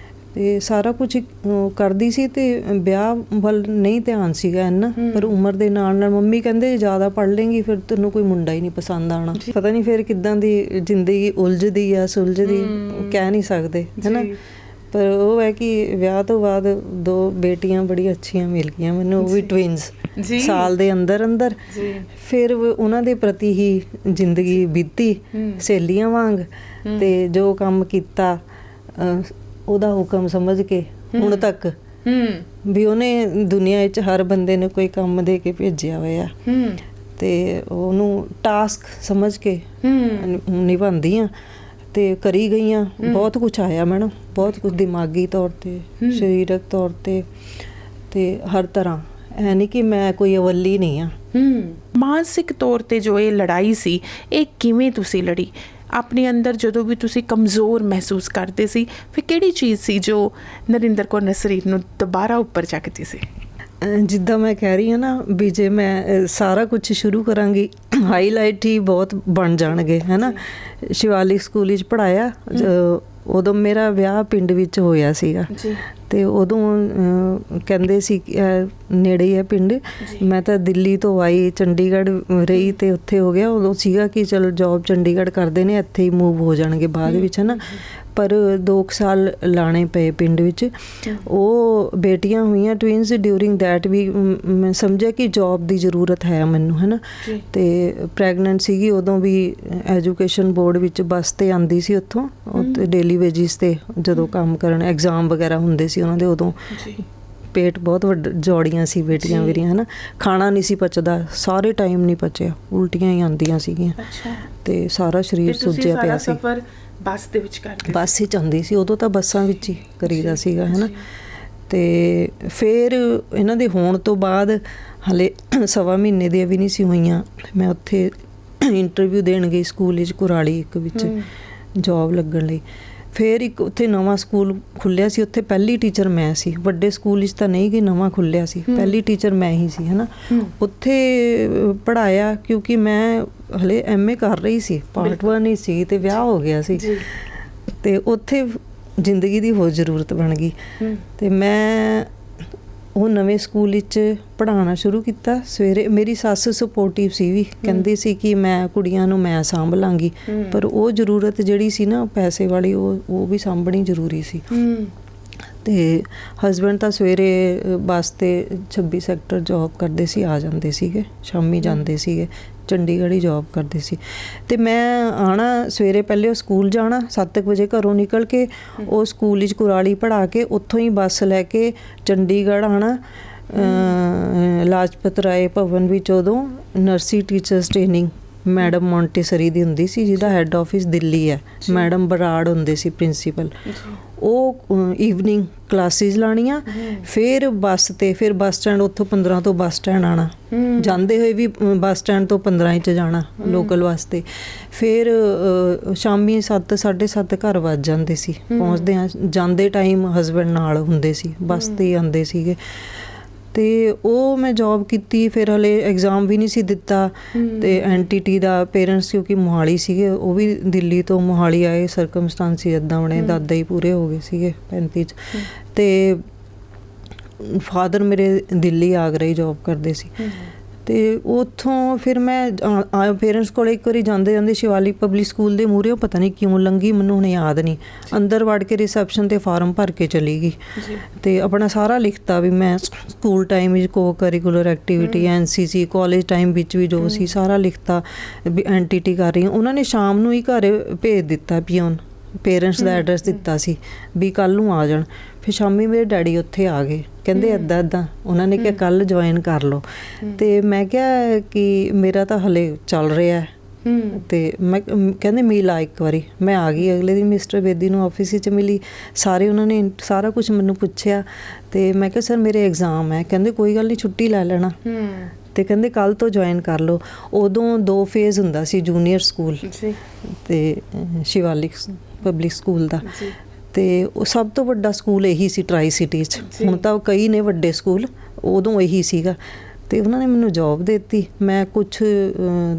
ਅਤੇ ਸਾਰਾ ਕੁਛ ਕਰਦੀ ਸੀ। ਅਤੇ ਵਿਆਹ ਵੱਲ ਨਹੀਂ ਧਿਆਨ ਸੀਗਾ ਇੰਨਾ, ਪਰ ਉਮਰ ਦੇ ਨਾਲ ਮੰਮੀ ਕਹਿੰਦੇ ਜ਼ਿਆਦਾ ਪੜ੍ਹ ਲਏਂਗੀ ਫਿਰ ਤੈਨੂੰ ਕੋਈ ਮੁੰਡਾ ਹੀ ਨਹੀਂ ਪਸੰਦ ਆਉਣਾ। ਪਤਾ ਨਹੀਂ ਫਿਰ ਕਿੱਦਾਂ ਦੀ ਜ਼ਿੰਦਗੀ ਉਲਝਦੀ ਆ ਸੁਲਝਦੀ, ਕਹਿ ਨਹੀਂ ਸਕਦੇ ਹੈ ਨਾ। ਪਰ ਉਹ ਹੈ ਕਿ ਵਿਆਹ ਤੋਂ ਬਾਅਦ 2 ਬੇਟੀਆਂ ਬੜੀ ਅੱਛੀਆਂ ਮਿਲ ਗਈਆਂ ਮੈਨੂੰ, ਉਹ ਵੀ ਟਵਿਨਸ, ਸਾਲ ਦੇ ਅੰਦਰ ਫਿਰ ਉਹਨਾਂ ਦੇ ਪ੍ਰਤੀ ਹੀ ਜ਼ਿੰਦਗੀ ਬੀਤੀ ਸਹੇਲੀਆਂ ਵਾਂਗ। ਅਤੇ ਜੋ ਕੰਮ ਕੀਤਾ ਉਹਦਾ ਹੁਕਮ ਸਮਝ ਕੇ ਹੁਣ ਤੱਕ ਵੀ ਉਹਨੇ ਦੁਨੀਆ ਵਿੱਚ ਹਰ ਬੰਦੇ ਨੂੰ ਕੋਈ ਕੰਮ ਦੇ ਕੇ ਭੇਜਿਆ ਹੋਇਆ ਅਤੇ ਉਹਨੂੰ ਟਾਸਕ ਸਮਝ ਕੇ ਨਿਭਾਉਂਦੀ ਹਾਂ ਅਤੇ ਕਰੀ ਗਈ ਹਾਂ। ਬਹੁਤ ਕੁਛ ਆਇਆ ਮੈਡਮ, ਬਹੁਤ ਕੁਛ ਦਿਮਾਗੀ ਤੌਰ 'ਤੇ, ਸਰੀਰਕ ਤੌਰ 'ਤੇ ਅਤੇ ਹਰ ਤਰ੍ਹਾਂ। ਹੈ ਨਹੀਂ ਕਿ ਮੈਂ ਕੋਈ ਅਵੱਲੀ ਨਹੀਂ ਹਾਂ। ਮਾਨਸਿਕ ਤੌਰ 'ਤੇ ਜੋ ਇਹ ਲੜਾਈ ਸੀ, ਇਹ ਕਿਵੇਂ ਤੁਸੀਂ ਲੜੀ ਆਪਣੇ ਅੰਦਰ? ਜਦੋਂ ਵੀ ਤੁਸੀਂ ਕਮਜ਼ੋਰ ਮਹਿਸੂਸ ਕਰਦੇ ਸੀ, ਫਿਰ ਕਿਹੜੀ ਚੀਜ਼ ਸੀ ਜੋ ਨਰਿੰਦਰ ਕੌਰ ਨਸਰੀਨ ਨੂੰ ਦੁਬਾਰਾ ਉੱਪਰ ਚੱਕਦੀ ਸੀ? ਜਿੱਦਾਂ ਮੈਂ ਕਹਿ ਰਹੀ ਹਾਂ ਨਾ ਵੀ ਜੇ ਮੈਂ ਸਾਰਾ ਕੁਛ ਸ਼ੁਰੂ ਕਰਾਂਗੀ, ਹਾਈਲਾਈਟ ਹੀ ਬਹੁਤ ਬਣ ਜਾਣਗੇ ਹੈ ਨਾ। ਸ਼ਿਵਾਲਿਕ ਸਕੂਲ ਵਿੱਚ ਪੜ੍ਹਾਇਆ। ਉਦੋਂ ਮੇਰਾ ਵਿਆਹ ਪਿੰਡ ਵਿੱਚ ਹੋਇਆ ਸੀਗਾ ਅਤੇ ਉਦੋਂ ਕਹਿੰਦੇ ਸੀ ਨੇੜੇ ਹੀ ਹੈ ਪਿੰਡ। ਮੈਂ ਤਾਂ ਦਿੱਲੀ ਤੋਂ ਆਈ, ਚੰਡੀਗੜ੍ਹ ਰਹੀ ਤੇ ਉੱਥੇ ਹੋ ਗਿਆ। ਉਦੋਂ ਸੀਗਾ ਕਿ ਚਲ ਜੋਬ ਚੰਡੀਗੜ੍ਹ ਕਰਦੇ ਨੇ, ਇੱਥੇ ਹੀ ਮੂਵ ਹੋ ਜਾਣਗੇ ਬਾਅਦ ਵਿੱਚ, ਹੈ ਨਾ। ਪਰ 2 ਸਾਲ ਲਾਣੇ ਪਏ ਪਿੰਡ ਵਿੱਚ। ਉਹ ਬੇਟੀਆਂ ਹੋਈਆਂ ਟਵਿੰਸ, ਡਿਊਰਿੰਗ ਦੈਟ ਵੀ ਮੈਂ ਸਮਝਿਆ ਕਿ ਜੋਬ ਦੀ ਜ਼ਰੂਰਤ ਹੈ ਮੈਨੂੰ, ਹੈ ਨਾ। ਅਤੇ ਪ੍ਰੈਗਨੈਂਟ ਸੀਗੀ ਉਦੋਂ ਵੀ। ਐਜੂਕੇਸ਼ਨ ਬੋਰਡ ਵਿੱਚ ਬੱਸ 'ਤੇ ਆਉਂਦੀ ਸੀ ਉੱਥੋਂ, ਉੱਥੇ ਡੇਲੀ ਵੇਜਿਸ 'ਤੇ ਜਦੋਂ ਕੰਮ ਕਰਨ, ਐਗਜ਼ਾਮ ਵਗੈਰਾ ਹੁੰਦੇ ਸੀ ਉਹਨਾਂ ਦੇ, ਉਦੋਂ ਪੇਟ ਬਹੁਤ ਵੱਡਾ, ਜੋੜੀਆਂ ਸੀ ਬੇਟੀਆਂ ਮੇਰੀਆਂ, ਹੈ ਨਾ। ਖਾਣਾ ਨਹੀਂ ਸੀ ਪਚਦਾ, ਸਾਰੇ ਟਾਈਮ ਨਹੀਂ ਪਚਿਆ, ਉਲਟੀਆਂ ਹੀ ਆਉਂਦੀਆਂ ਸੀਗੀਆਂ ਅਤੇ ਸਾਰਾ ਸਰੀਰ ਸੁੱਜਿਆ ਪਿਆ ਸੀ। ਬੱਸ ਦੇ ਵਿੱਚ ਕਰਦੇ? ਬੱਸ ਹੀ ਜਾਂਦੀ ਸੀ ਉਦੋਂ ਤਾਂ, ਬੱਸਾਂ ਵਿੱਚ ਹੀ ਕਰੀਦਾ ਸੀਗਾ, ਹੈ ਨਾ। ਅਤੇ ਫਿਰ ਇਹਨਾਂ ਦੇ ਹੋਣ ਤੋਂ ਬਾਅਦ ਹਾਲੇ 1.25 ਮਹੀਨੇ ਦੀਆਂ ਵੀ ਨਹੀਂ ਸੀ ਹੋਈਆਂ, ਮੈਂ ਉੱਥੇ ਇੰਟਰਵਿਊ ਦੇਣ ਗਈ ਸਕੂਲ ਵਿੱਚ, ਕੁਰਾਲੀ ਇੱਕ ਵਿੱਚ ਜੋਬ ਲੱਗਣ ਲਈ। ਫਿਰ ਇੱਕ ਉੱਥੇ ਨਵਾਂ ਸਕੂਲ ਖੁੱਲ੍ਹਿਆ ਸੀ, ਉੱਥੇ ਪਹਿਲੀ ਟੀਚਰ ਮੈਂ ਸੀ। ਵੱਡੇ ਸਕੂਲ ਵਿੱਚ ਤਾਂ ਨਹੀਂ ਗਈ, ਨਵਾਂ ਖੁੱਲ੍ਹਿਆ ਸੀ, ਪਹਿਲੀ ਟੀਚਰ ਮੈਂ ਹੀ ਸੀ, ਹੈ ਨਾ। ਉੱਥੇ ਪੜ੍ਹਾਇਆ, ਕਿਉਂਕਿ ਮੈਂ ਹਲੇ MA ਕਰ ਰਹੀ ਸੀ, ਪਾਰਟ 1 ਹੀ ਸੀ ਅਤੇ ਵਿਆਹ ਹੋ ਗਿਆ ਸੀ। ਅਤੇ ਉੱਥੇ ਜ਼ਿੰਦਗੀ ਦੀ ਹੋਰ ਜ਼ਰੂਰਤ ਬਣ ਗਈ ਅਤੇ ਮੈਂ ਉਹ ਨਵੇਂ ਸਕੂਲ ਵਿੱਚ ਪੜ੍ਹਾਉਣਾ ਸ਼ੁਰੂ ਕੀਤਾ। ਸਵੇਰੇ ਮੇਰੀ ਸੱਸ ਸਪੋਰਟਿਵ ਸੀ ਵੀ, ਕਹਿੰਦੀ ਸੀ ਕਿ ਮੈਂ ਕੁੜੀਆਂ ਨੂੰ ਮੈਂ ਸਾਂਭ ਲਾਂਗੀ, ਪਰ ਉਹ ਜ਼ਰੂਰਤ ਜਿਹੜੀ ਸੀ ਨਾ ਪੈਸੇ ਵਾਲੀ, ਉਹ ਵੀ ਸਾਂਭਣੀ ਜ਼ਰੂਰੀ ਸੀ। ਅਤੇ ਹਸਬੈਂਡ ਤਾਂ ਸਵੇਰੇ ਬੱਸ 'ਤੇ 26 ਸੈਕਟਰ ਜੋਬ ਕਰਦੇ ਸੀ, ਆ ਜਾਂਦੇ ਸੀਗੇ, ਸ਼ਾਮੀ ਜਾਂਦੇ ਸੀਗੇ, ਚੰਡੀਗੜ੍ਹ ਹੀ ਜੋਬ ਕਰਦੇ ਸੀ। ਅਤੇ ਮੈਂ ਆਉਣਾ ਸਵੇਰੇ, ਪਹਿਲੇ ਉਹ ਸਕੂਲ ਜਾਣਾ 7 ਵਜੇ ਘਰੋਂ ਨਿਕਲ ਕੇ, ਉਹ ਸਕੂਲ ਵਿੱਚ ਕੁਰਾਲੀ ਪੜ੍ਹਾ ਕੇ ਉੱਥੋਂ ਹੀ ਬੱਸ ਲੈ ਕੇ ਚੰਡੀਗੜ੍ਹ ਆਉਣਾ। ਲਾਜਪਤ ਰਾਏ ਭਵਨ ਵਿੱਚ ਉਦੋਂ ਨਰਸਰੀ ਟੀਚਰਸ ਟ੍ਰੇਨਿੰਗ ਮੈਡਮ ਮੌਂਟੇਸਰੀ ਦੀ ਹੁੰਦੀ ਸੀ, ਜਿਹਦਾ ਹੈੱਡ ਆਫਿਸ ਦਿੱਲੀ ਹੈ। ਮੈਡਮ ਬਰਾੜ ਹੁੰਦੇ ਸੀ ਪ੍ਰਿੰਸੀਪਲ। ਉਹ ਈਵਨਿੰਗ ਕਲਾਸਿਸ ਲਾਉਣੀਆਂ, ਫਿਰ ਬੱਸ 'ਤੇ, ਫਿਰ ਬੱਸ ਸਟੈਂਡ ਉੱਥੋਂ 15 ਤੋਂ ਬੱਸ ਸਟੈਂਡ ਆਉਣਾ, ਜਾਂਦੇ ਹੋਏ ਵੀ ਬੱਸ ਸਟੈਂਡ ਤੋਂ 15 'ਚ ਜਾਣਾ ਲੋਕਲ ਵਾਸਤੇ। ਫਿਰ ਸ਼ਾਮੀ 7, 7:30 ਘਰ ਵੱਜ ਜਾਂਦੇ ਸੀ ਪਹੁੰਚਦੇ ਹਾਂ। ਜਾਂਦੇ ਟਾਈਮ ਹਸਬੈਂਡ ਨਾਲ ਹੁੰਦੇ ਸੀ, ਬੱਸ 'ਤੇ ਹੀ ਆਉਂਦੇ ਸੀਗੇ। ਅਤੇ ਉਹ ਮੈਂ ਜੋਬ ਕੀਤੀ। ਫਿਰ ਹਲੇ ਐਗਜ਼ਾਮ ਵੀ ਨਹੀਂ ਸੀ ਦਿੱਤਾ। ਅਤੇ NTT ਦਾ ਪੇਰੈਂਟਸ ਕਿਉਂਕਿ ਮੋਹਾਲੀ ਸੀਗੇ, ਉਹ ਵੀ ਦਿੱਲੀ ਤੋਂ ਮੋਹਾਲੀ ਆਏ, ਸਰਕਮਸਟਾਂਸਿਸ ਇੱਦਾਂ ਬਣੇ, ਦਾਦਾ ਹੀ ਪੂਰੇ ਹੋ ਗਏ ਸੀਗੇ 35 'ਚ। ਅਤੇ ਫਾਦਰ ਮੇਰੇ ਦਿੱਲੀ ਆਗਰਾ ਹੀ ਜੋਬ ਕਰਦੇ ਸੀ। ਅਤੇ ਉੱਥੋਂ ਫਿਰ ਮੈਂ ਪੇਰੈਂਟਸ ਕੋਲ ਇੱਕ ਵਾਰੀ ਜਾਂਦੇ ਜਾਂਦੇ ਸ਼ਿਵਾਲਿਕ ਪਬਲਿਕ ਸਕੂਲ ਦੇ ਮੂਹਰੇ ਪਤਾ ਨਹੀਂ ਕਿਉਂ ਲੰਘੀ, ਮੈਨੂੰ ਹੁਣ ਯਾਦ ਨਹੀਂ, ਅੰਦਰ ਵੜ ਕੇ ਰਿਸੈਪਸ਼ਨ 'ਤੇ ਫਾਰਮ ਭਰ ਕੇ ਚਲੀ ਗਈ ਅਤੇ ਆਪਣਾ ਸਾਰਾ ਲਿਖਤਾ ਵੀ ਮੈਂ ਸਕੂਲ ਟਾਈਮ ਵਿੱਚ ਕੋ curricular activity, NCC, college time ਵਿੱਚ ਵੀ ਜੋ ਸੀ ਸਾਰਾ ਲਿਖਤਾ ਵੀ NTT ਕਰ ਰਹੀ ਹਾਂ। ਉਹਨਾਂ ਨੇ ਸ਼ਾਮ ਨੂੰ ਹੀ ਘਰ ਭੇਜ ਦਿੱਤਾ, ਪਿਓਨ ਪੇਰੈਂਟਸ ਦਾ ਐਡਰੈਸ ਦਿੱਤਾ ਸੀ ਵੀ ਕੱਲ੍ਹ ਨੂੰ ਆ ਜਾਣ। ਫਿਰ ਸ਼ਾਮੀ ਮੇਰੇ ਡੈਡੀ ਉੱਥੇ ਆ ਗਏ, ਕਹਿੰਦੇ ਇੱਦਾਂ ਉਹਨਾਂ ਨੇ ਕਿਹਾ ਕੱਲ੍ਹ ਜੁਆਇਨ ਕਰ ਲਓ। ਅਤੇ ਮੈਂ ਕਿਹਾ ਕਿ ਮੇਰਾ ਤਾਂ ਹਲੇ ਚੱਲ ਰਿਹਾ ਅਤੇ ਮੈਂ ਕਹਿੰਦੇ ਮਿਲ ਆ ਇੱਕ ਵਾਰੀ। ਮੈਂ ਆ ਗਈ ਅਗਲੇ ਦਿਨ ਮਿਸਟਰ ਬੇਦੀ ਨੂੰ ਆਫਿਸ ਵਿੱਚ ਮਿਲੀ, ਸਾਰੇ ਉਹਨਾਂ ਨੇ ਸਾਰਾ ਕੁਛ ਮੈਨੂੰ ਪੁੱਛਿਆ। ਅਤੇ ਮੈਂ ਕਿਹਾ ਸਰ ਮੇਰੇ ਐਗਜ਼ਾਮ ਹੈ। ਕਹਿੰਦੇ ਕੋਈ ਗੱਲ ਨਹੀਂ, ਛੁੱਟੀ ਲੈ ਲੈਣਾ। ਅਤੇ ਕਹਿੰਦੇ ਕੱਲ੍ਹ ਤੋਂ ਜੁਆਇਨ ਕਰ ਲਓ। ਉਦੋਂ 2 ਫੇਜ਼ ਹੁੰਦਾ ਸੀ ਜੂਨੀਅਰ ਸਕੂਲ ਅਤੇ ਸ਼ਿਵਾਲਿਕ ਪਬਲਿਕ ਸਕੂਲ ਦਾ, ਅਤੇ ਉਹ ਸਭ ਤੋਂ ਵੱਡਾ ਸਕੂਲ ਇਹੀ ਸੀ ਟਰਾਈ ਸਿਟੀ 'ਚ। ਹੁਣ ਤਾਂ ਕਈ ਨੇ ਵੱਡੇ ਸਕੂਲ, ਉਦੋਂ ਇਹੀ ਸੀਗਾ। ਅਤੇ ਉਹਨਾਂ ਨੇ ਮੈਨੂੰ ਜੋਬ ਦੇ ਦਿੱਤੀ। ਮੈਂ ਕੁਛ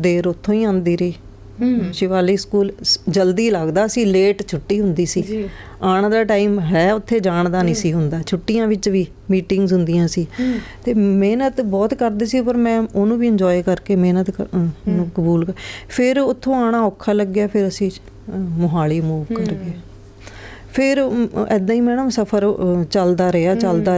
ਦੇਰ ਉੱਥੋਂ ਹੀ ਆਉਂਦੀ ਰਹੀ। ਸ਼ਿਵਾਲਿਕ ਸਕੂਲ ਜਲਦੀ ਲੱਗਦਾ ਸੀ, ਲੇਟ ਛੁੱਟੀ ਹੁੰਦੀ ਸੀ। ਆਉਣ ਦਾ ਟਾਈਮ ਹੈ, ਉੱਥੇ ਜਾਣ ਦਾ ਨਹੀਂ ਸੀ ਹੁੰਦਾ। ਛੁੱਟੀਆਂ ਵਿੱਚ ਵੀ ਮੀਟਿੰਗਸ ਹੁੰਦੀਆਂ ਸੀ ਅਤੇ ਮਿਹਨਤ ਬਹੁਤ ਕਰਦੇ ਸੀ, ਪਰ ਮੈਂ ਉਹਨੂੰ ਵੀ ਇੰਜੋਏ ਕਰਕੇ ਮਿਹਨਤ ਨੂੰ ਕਬੂਲ ਕਰ। ਫਿਰ ਉੱਥੋਂ ਆਉਣਾ ਔਖਾ ਲੱਗਿਆ, ਫਿਰ ਅਸੀਂ ਮੋਹਾਲੀ ਮੂਵ ਕਰ ਗਏ। ਫਿਰ ਇੱਦਾਂ ਹੀ ਮੈਡਮ ਸਫ਼ਰ ਚੱਲਦਾ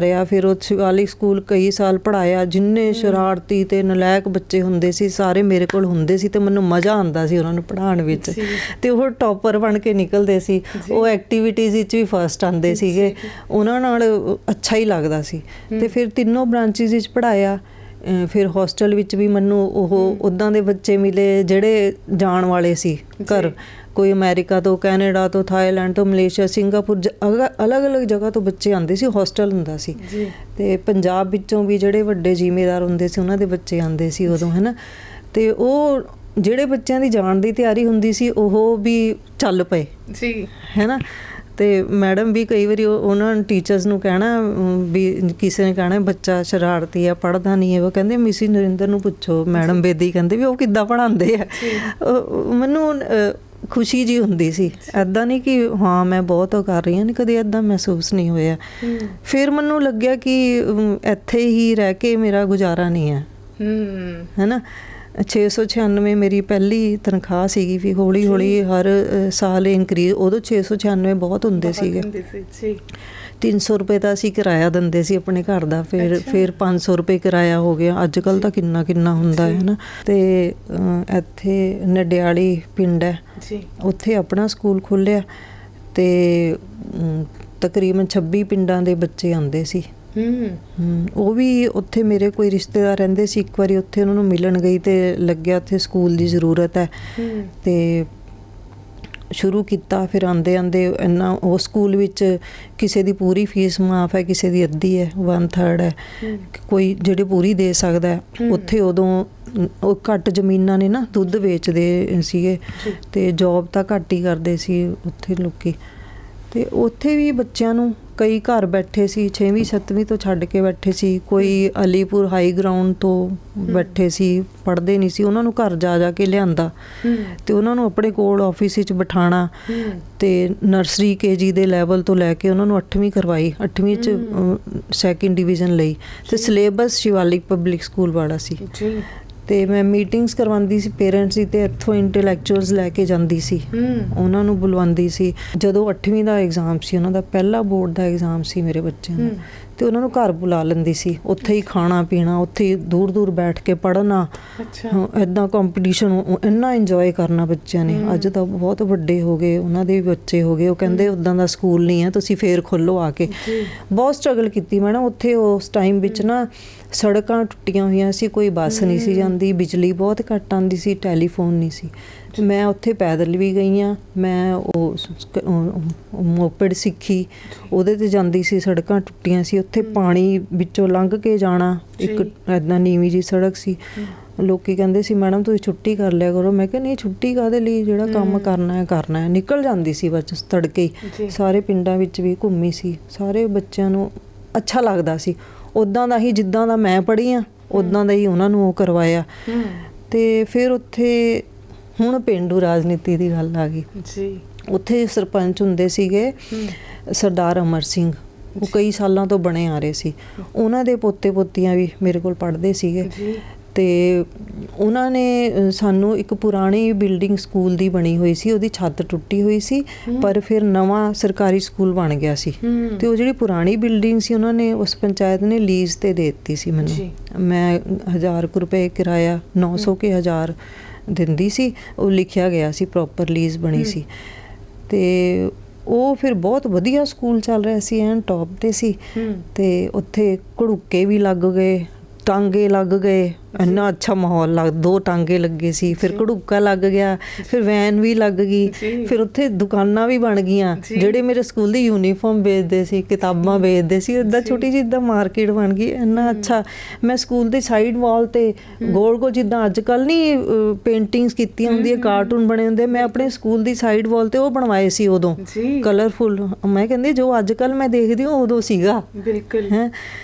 ਰਿਹਾ। ਫਿਰ ਉਹ ਸ਼ਿਵਾਲਿਕ ਸਕੂਲ ਕਈ ਸਾਲ ਪੜ੍ਹਾਇਆ। ਜਿੰਨੇ ਸ਼ਰਾਰਤੀ ਅਤੇ ਨਲਾਇਕ ਬੱਚੇ ਹੁੰਦੇ ਸੀ ਸਾਰੇ ਮੇਰੇ ਕੋਲ ਹੁੰਦੇ ਸੀ ਅਤੇ ਮੈਨੂੰ ਮਜ਼ਾ ਆਉਂਦਾ ਸੀ ਉਹਨਾਂ ਨੂੰ ਪੜ੍ਹਾਉਣ ਵਿੱਚ। ਅਤੇ ਉਹ ਟੋਪਰ ਬਣ ਕੇ ਨਿਕਲਦੇ ਸੀ, ਉਹ ਐਕਟੀਵਿਟੀਜ਼ ਵਿੱਚ ਵੀ ਫਸਟ ਆਉਂਦੇ ਸੀਗੇ। ਉਹਨਾਂ ਨਾਲ ਅੱਛਾ ਹੀ ਲੱਗਦਾ ਸੀ। ਅਤੇ ਫਿਰ ਤਿੰਨੋਂ ਬ੍ਰਾਂਚਿਸ ਵਿੱਚ ਪੜ੍ਹਾਇਆ। ਫਿਰ ਹੋਸਟਲ ਵਿੱਚ ਵੀ ਮੈਨੂੰ ਉਹ ਉੱਦਾਂ ਦੇ ਬੱਚੇ ਮਿਲੇ ਜਿਹੜੇ ਜਾਣ ਵਾਲੇ ਸੀ ਘਰ, ਕੋਈ ਅਮਰੀਕਾ ਤੋਂ, ਕੈਨੇਡਾ ਤੋਂ, ਥਾਈਲੈਂਡ ਤੋਂ, ਮਲੇਸ਼ੀਆ, ਸਿੰਗਾਪੁਰ, ਅਲੱਗ-ਅਲੱਗ ਜਗ੍ਹਾ ਤੋਂ ਬੱਚੇ ਆਉਂਦੇ ਸੀ। ਹੋਸਟਲ ਹੁੰਦਾ ਸੀ ਅਤੇ ਪੰਜਾਬ ਵਿੱਚੋਂ ਵੀ ਜਿਹੜੇ ਵੱਡੇ ਜ਼ਿਮੀਂਦਾਰ ਹੁੰਦੇ ਸੀ ਉਹਨਾਂ ਦੇ ਬੱਚੇ ਆਉਂਦੇ ਸੀ ਉਦੋਂ, ਹੈ ਨਾ। ਅਤੇ ਉਹ ਜਿਹੜੇ ਬੱਚਿਆਂ ਦੀ ਜਾਣ ਦੀ ਤਿਆਰੀ ਹੁੰਦੀ ਸੀ ਉਹ ਵੀ ਚੱਲ ਪਏ ਜੀ, ਹੈ ਨਾ। ਅਤੇ ਮੈਡਮ ਵੀ ਕਈ ਵਾਰੀ ਉਹਨਾਂ ਟੀਚਰਸ ਨੂੰ ਕਹਿਣਾ ਵੀ, ਕਿਸੇ ਨੇ ਕਹਿਣਾ ਬੱਚਾ ਸ਼ਰਾਰਤੀ ਆ, ਪੜ੍ਹਦਾ ਨਹੀਂ ਹੈ, ਉਹ ਕਹਿੰਦੇ ਮਿਸਿਸ ਨਰਿੰਦਰ ਨੂੰ ਪੁੱਛੋ, ਮੈਡਮ ਬੇਦੀ ਕਹਿੰਦੇ ਵੀ ਉਹ ਕਿੱਦਾਂ ਪੜ੍ਹਾਉਂਦੇ ਆ। ਮੈਨੂੰ ਖੁਸ਼ੀ ਜੀ ਹੁੰਦੀ ਸੀ। ਐਦਾਂ ਨਹੀਂ ਕਿ ਹਾਂ ਮੈਂ ਬਹੁਤ ਕਰ ਰਹੀ ਹਾਂ, ਨਹੀਂ, ਕਦੇ ਐਦਾਂ ਮਹਿਸੂਸ ਨਹੀਂ ਹੋਇਆ। ਫਿਰ ਮੈਨੂੰ ਲੱਗਿਆ ਕਿ ਇੱਥੇ ਹੀ ਰਹਿ ਕੇ ਮੇਰਾ ਗੁਜ਼ਾਰਾ ਨਹੀਂ ਹੈ, ਹੈ ਨਾ। 696 ਮੇਰੀ ਪਹਿਲੀ ਤਨਖਾਹ ਸੀਗੀ, ਫਿਰ ਹੌਲੀ ਹੌਲੀ ਹਰ ਸਾਲ ਇਨਕਰੀਜ਼। ਉਦੋਂ 696 ਬਹੁਤ ਹੁੰਦੇ ਸੀਗੇ। 300 ਰੁਪਏ ਦਾ ਅਸੀਂ ਕਿਰਾਇਆ ਦਿੰਦੇ ਸੀ ਆਪਣੇ ਘਰ ਦਾ, ਫਿਰ 500 ਰੁਪਏ ਕਿਰਾਇਆ ਹੋ ਗਿਆ। ਅੱਜ ਕੱਲ੍ਹ ਤਾਂ ਕਿੰਨਾ ਹੁੰਦਾ ਹੈ ਨਾ। ਅਤੇ ਇੱਥੇ ਨਡਿਆਲੀ ਪਿੰਡ ਹੈ, ਉੱਥੇ ਆਪਣਾ ਸਕੂਲ ਖੋਲ੍ਹਿਆ ਅਤੇ ਤਕਰੀਬਨ 26 ਪਿੰਡਾਂ ਦੇ ਬੱਚੇ ਆਉਂਦੇ ਸੀ। ਉਹ ਵੀ ਉੱਥੇ ਮੇਰੇ ਕੋਈ ਰਿਸ਼ਤੇਦਾਰ ਰਹਿੰਦੇ ਸੀ। ਇੱਕ ਵਾਰੀ ਉੱਥੇ ਉਹਨਾਂ ਨੂੰ ਮਿਲਣ ਗਈ ਅਤੇ ਲੱਗਿਆ ਉੱਥੇ ਸਕੂਲ ਦੀ ਜ਼ਰੂਰਤ ਹੈ, ਅਤੇ ਸ਼ੁਰੂ ਕੀਤਾ। ਫਿਰ ਆਉਂਦੇ ਇੰਨਾ ਉਹ ਸਕੂਲ ਵਿੱਚ ਕਿਸੇ ਦੀ ਪੂਰੀ ਫੀਸ ਮਾਫ ਹੈ, ਕਿਸੇ ਦੀ ਅੱਧੀ ਹੈ, 1/3 ਹੈ, ਕੋਈ ਜਿਹੜੇ ਪੂਰੀ ਦੇ ਸਕਦਾ। ਉੱਥੇ ਉਦੋਂ ਉਹ ਘੱਟ ਜ਼ਮੀਨਾਂ ਨੇ ਨਾ, ਦੁੱਧ ਵੇਚਦੇ ਸੀਗੇ ਅਤੇ ਜੋਬ ਤਾਂ ਘੱਟ ਹੀ ਕਰਦੇ ਸੀ ਉੱਥੇ ਲੋਕੀ। ਅਤੇ ਉੱਥੇ ਵੀ ਬੱਚਿਆਂ ਨੂੰ ਕਈ ਘਰ ਬੈਠੇ ਸੀ, 6ਵੀਂ 7ਵੀਂ ਤੋਂ ਛੱਡ ਕੇ ਬੈਠੇ ਸੀ, ਕੋਈ ਅਲੀਪੁਰ ਹਾਈ ਗਰਾਊਂਡ ਤੋਂ ਬੈਠੇ ਸੀ, ਪੜ੍ਹਦੇ ਨਹੀਂ ਸੀ। ਉਹਨਾਂ ਨੂੰ ਘਰ ਜਾ ਕੇ ਲਿਆਂਦਾ ਅਤੇ ਉਹਨਾਂ ਨੂੰ ਆਪਣੇ ਕੋਲ ਆਫਿਸ ਵਿੱਚ ਬਿਠਾਉਣਾ, ਅਤੇ ਨਰਸਰੀ KG ਦੇ ਲੈਵਲ ਤੋਂ ਲੈ ਕੇ ਉਹਨਾਂ ਨੂੰ 8ਵੀਂ ਕਰਵਾਈ। 8ਵੀਂ 'ਚ 2nd ਡਿਵੀਜ਼ਨ ਲਈ, ਅਤੇ ਸਿਲੇਬਸ ਸ਼ਿਵਾਲਿਕ ਪਬਲਿਕ ਸਕੂਲ ਵਾਲਾ ਸੀ। ਅਤੇ ਮੈਂ ਮੀਟਿੰਗਸ ਕਰਵਾਉਂਦੀ ਸੀ ਪੇਰੈਂਟਸ ਦੀ, ਅਤੇ ਇੱਥੋਂ ਇੰਟੈਲੈਕਚੁਅਲਸ ਲੈ ਕੇ ਜਾਂਦੀ ਸੀ, ਉਹਨਾਂ ਨੂੰ ਬੁਲਵਾਉਂਦੀ ਸੀ। ਜਦੋਂ 8ਵੀਂ ਦਾ ਐਗਜ਼ਾਮ ਸੀ, ਉਹਨਾਂ ਦਾ ਪਹਿਲਾ ਬੋਰਡ ਦਾ ਐਗਜ਼ਾਮ ਸੀ ਮੇਰੇ ਬੱਚਿਆਂ ਦਾ, ਅਤੇ ਉਹਨਾਂ ਨੂੰ ਘਰ ਬੁਲਾ ਲੈਂਦੀ ਸੀ। ਉੱਥੇ ਹੀ ਖਾਣਾ ਪੀਣਾ, ਉੱਥੇ ਹੀ ਦੂਰ ਬੈਠ ਕੇ ਪੜ੍ਹਨਾ, ਇੱਦਾਂ ਕੰਪੀਟੀਸ਼ਨ, ਇੰਨਾ ਇੰਜੋਏ ਕਰਨਾ ਬੱਚਿਆਂ ਨੇ। ਅੱਜ ਤਾਂ ਬਹੁਤ ਵੱਡੇ ਹੋ ਗਏ, ਉਹਨਾਂ ਦੇ ਵੀ ਬੱਚੇ ਹੋ ਗਏ। ਉਹ ਕਹਿੰਦੇ ਉੱਦਾਂ ਦਾ ਸਕੂਲ ਨਹੀਂ ਹੈ, ਤੁਸੀਂ ਫੇਰ ਖੋਲ੍ਹੋ ਆ ਕੇ। ਬਹੁਤ ਸਟਰਗਲ ਕੀਤੀ ਮੈਂ ਨਾ ਉੱਥੇ। ਉਸ ਟਾਈਮ ਵਿੱਚ ਨਾ ਸੜਕਾਂ ਟੁੱਟੀਆਂ ਹੋਈਆਂ ਸੀ, ਕੋਈ ਬੱਸ ਨਹੀਂ ਸੀ ਜਾਂਦੀ, ਬਿਜਲੀ ਬਹੁਤ ਘੱਟ ਆਉਂਦੀ ਸੀ, ਟੈਲੀਫੋਨ ਨਹੀਂ ਸੀ। ਮੈਂ ਉੱਥੇ ਪੈਦਲ ਵੀ ਗਈ ਹਾਂ। ਮੈਂ ਉਹ ਮੋਪੇਡ ਸਿੱਖੀ, ਉਹਦੇ 'ਤੇ ਜਾਂਦੀ ਸੀ। ਸੜਕਾਂ ਟੁੱਟੀਆਂ ਸੀ, ਉੱਥੇ ਪਾਣੀ ਵਿੱਚੋਂ ਲੰਘ ਕੇ ਜਾਣਾ। ਇੱਕ ਇੱਦਾਂ ਨੀਵੀਂ ਜਿਹੀ ਸੜਕ ਸੀ। ਲੋਕੀ ਕਹਿੰਦੇ ਸੀ ਮੈਡਮ ਤੁਸੀਂ ਛੁੱਟੀ ਕਰ ਲਿਆ ਕਰੋ। ਮੈਂ ਕਿਹਾ ਨਹੀਂ, ਛੁੱਟੀ ਕਾਹਦੇ ਲਈ, ਜਿਹੜਾ ਕੰਮ ਕਰਨਾ ਹੈ। ਨਿਕਲ ਜਾਂਦੀ ਸੀ ਬਸ ਤੜਕੇ ਹੀ। ਸਾਰੇ ਪਿੰਡਾਂ ਵਿੱਚ ਵੀ ਘੁੰਮੀ ਸੀ। ਸਾਰੇ ਬੱਚਿਆਂ ਨੂੰ ਅੱਛਾ ਲੱਗਦਾ ਸੀ। ਉੱਦਾਂ ਦਾ ਹੀ ਜਿੱਦਾਂ ਦਾ ਮੈਂ ਪੜ੍ਹੀ ਹਾਂ, ਉੱਦਾਂ ਦਾ ਹੀ ਉਹਨਾਂ ਨੂੰ ਉਹ ਕਰਵਾਇਆ। ਅਤੇ ਫਿਰ ਉੱਥੇ ਹੁਣ ਪੇਂਡੂ ਰਾਜਨੀਤੀ ਦੀ ਗੱਲ ਆ ਗਈ। ਉੱਥੇ ਸਰਪੰਚ ਹੁੰਦੇ ਸੀਗੇ ਸਰਦਾਰ ਅਮਰ ਸਿੰਘ, ਉਹ ਕਈ ਸਾਲਾਂ ਤੋਂ ਬਣੇ ਆ ਰਹੇ ਸੀ। ਉਹਨਾਂ ਦੇ ਪੋਤੇ ਪੋਤੀਆਂ ਵੀ ਮੇਰੇ ਕੋਲ ਪੜ੍ਹਦੇ ਸੀਗੇ। ਅਤੇ ਉਹਨਾਂ ਨੇ ਸਾਨੂੰ ਇੱਕ ਪੁਰਾਣੀ ਬਿਲਡਿੰਗ ਸਕੂਲ ਦੀ ਬਣੀ ਹੋਈ ਸੀ, ਉਹਦੀ ਛੱਤ ਟੁੱਟੀ ਹੋਈ ਸੀ, ਪਰ ਫਿਰ ਨਵਾਂ ਸਰਕਾਰੀ ਸਕੂਲ ਬਣ ਗਿਆ ਸੀ। ਅਤੇ ਉਹ ਜਿਹੜੀ ਪੁਰਾਣੀ ਬਿਲਡਿੰਗ ਸੀ, ਉਹਨਾਂ ਨੇ ਉਸ ਪੰਚਾਇਤ ਨੇ ਲੀਜ਼ 'ਤੇ ਦੇ ਦਿੱਤੀ ਸੀ ਮੈਨੂੰ। ਮੈਂ 1000 ਰੁਪਏ ਕਿਰਾਇਆ, 900 ਕੇ 1000 ਦਿੰਦੀ ਸੀ। ਉਹ ਲਿਖਿਆ ਗਿਆ ਸੀ, ਪ੍ਰੋਪਰ ਲੀਜ਼ ਬਣੀ ਸੀ। ਅਤੇ ਉਹ ਫਿਰ ਬਹੁਤ ਵਧੀਆ ਸਕੂਲ ਚੱਲ ਰਿਹਾ ਸੀ, ਐਨ ਟੌਪ 'ਤੇ ਸੀ। ਅਤੇ ਉੱਥੇ ਘੜੂਕੇ ਵੀ ਲੱਗ ਗਏ, ਟਾਂਗੇ ਲੱਗ ਗਏ, ਇੰਨਾ ਅੱਛਾ ਮਾਹੌਲ 2 ਟਾਂਗੇ ਲੱਗੇ ਸੀ। ਫਿਰ ਘੜੂਕਾ ਲੱਗ ਗਿਆ, ਫਿਰ ਵੈਨ ਵੀ ਲੱਗ ਗਈ, ਫਿਰ ਉੱਥੇ ਦੁਕਾਨਾਂ ਵੀ ਬਣ ਗਈਆਂ। ਜਿਹੜੇ ਮੇਰੇ ਸਕੂਲ ਦੀ ਯੂਨੀਫਾਰਮ ਵੇਚਦੇ ਸੀ, ਕਿਤਾਬਾਂ ਵੇਚਦੇ ਸੀ, ਇੱਦਾਂ ਛੋਟੀ ਜਿਹੀ ਇੱਦਾਂ ਮਾਰਕੀਟ ਬਣ ਗਈ। ਇੰਨਾ ਅੱਛਾ। ਮੈਂ ਸਕੂਲ ਦੇ ਸਾਈਡ ਵਾਲ 'ਤੇ ਗੋਲ ਜਿੱਦਾਂ ਅੱਜ ਕੱਲ੍ਹ ਨਹੀਂ ਪੇਂਟਿੰਗਸ ਕੀਤੀਆਂ ਹੁੰਦੀਆਂ, ਕਾਰਟੂਨ ਬਣੇ ਹੁੰਦੇ, ਮੈਂ ਆਪਣੇ ਸਕੂਲ ਦੀ ਸਾਈਡ ਵਾਲ 'ਤੇ ਉਹ ਬਣਵਾਏ ਸੀ ਉਦੋਂ, ਕਲਰਫੁਲ। ਮੈਂ ਕਹਿੰਦੀ ਜੋ ਅੱਜ ਕੱਲ੍ਹ ਮੈਂ ਦੇਖਦੀ ਹਾਂ ਉਦੋਂ ਸੀਗਾ। ਬਿਲਕੁਲ ਹੈ।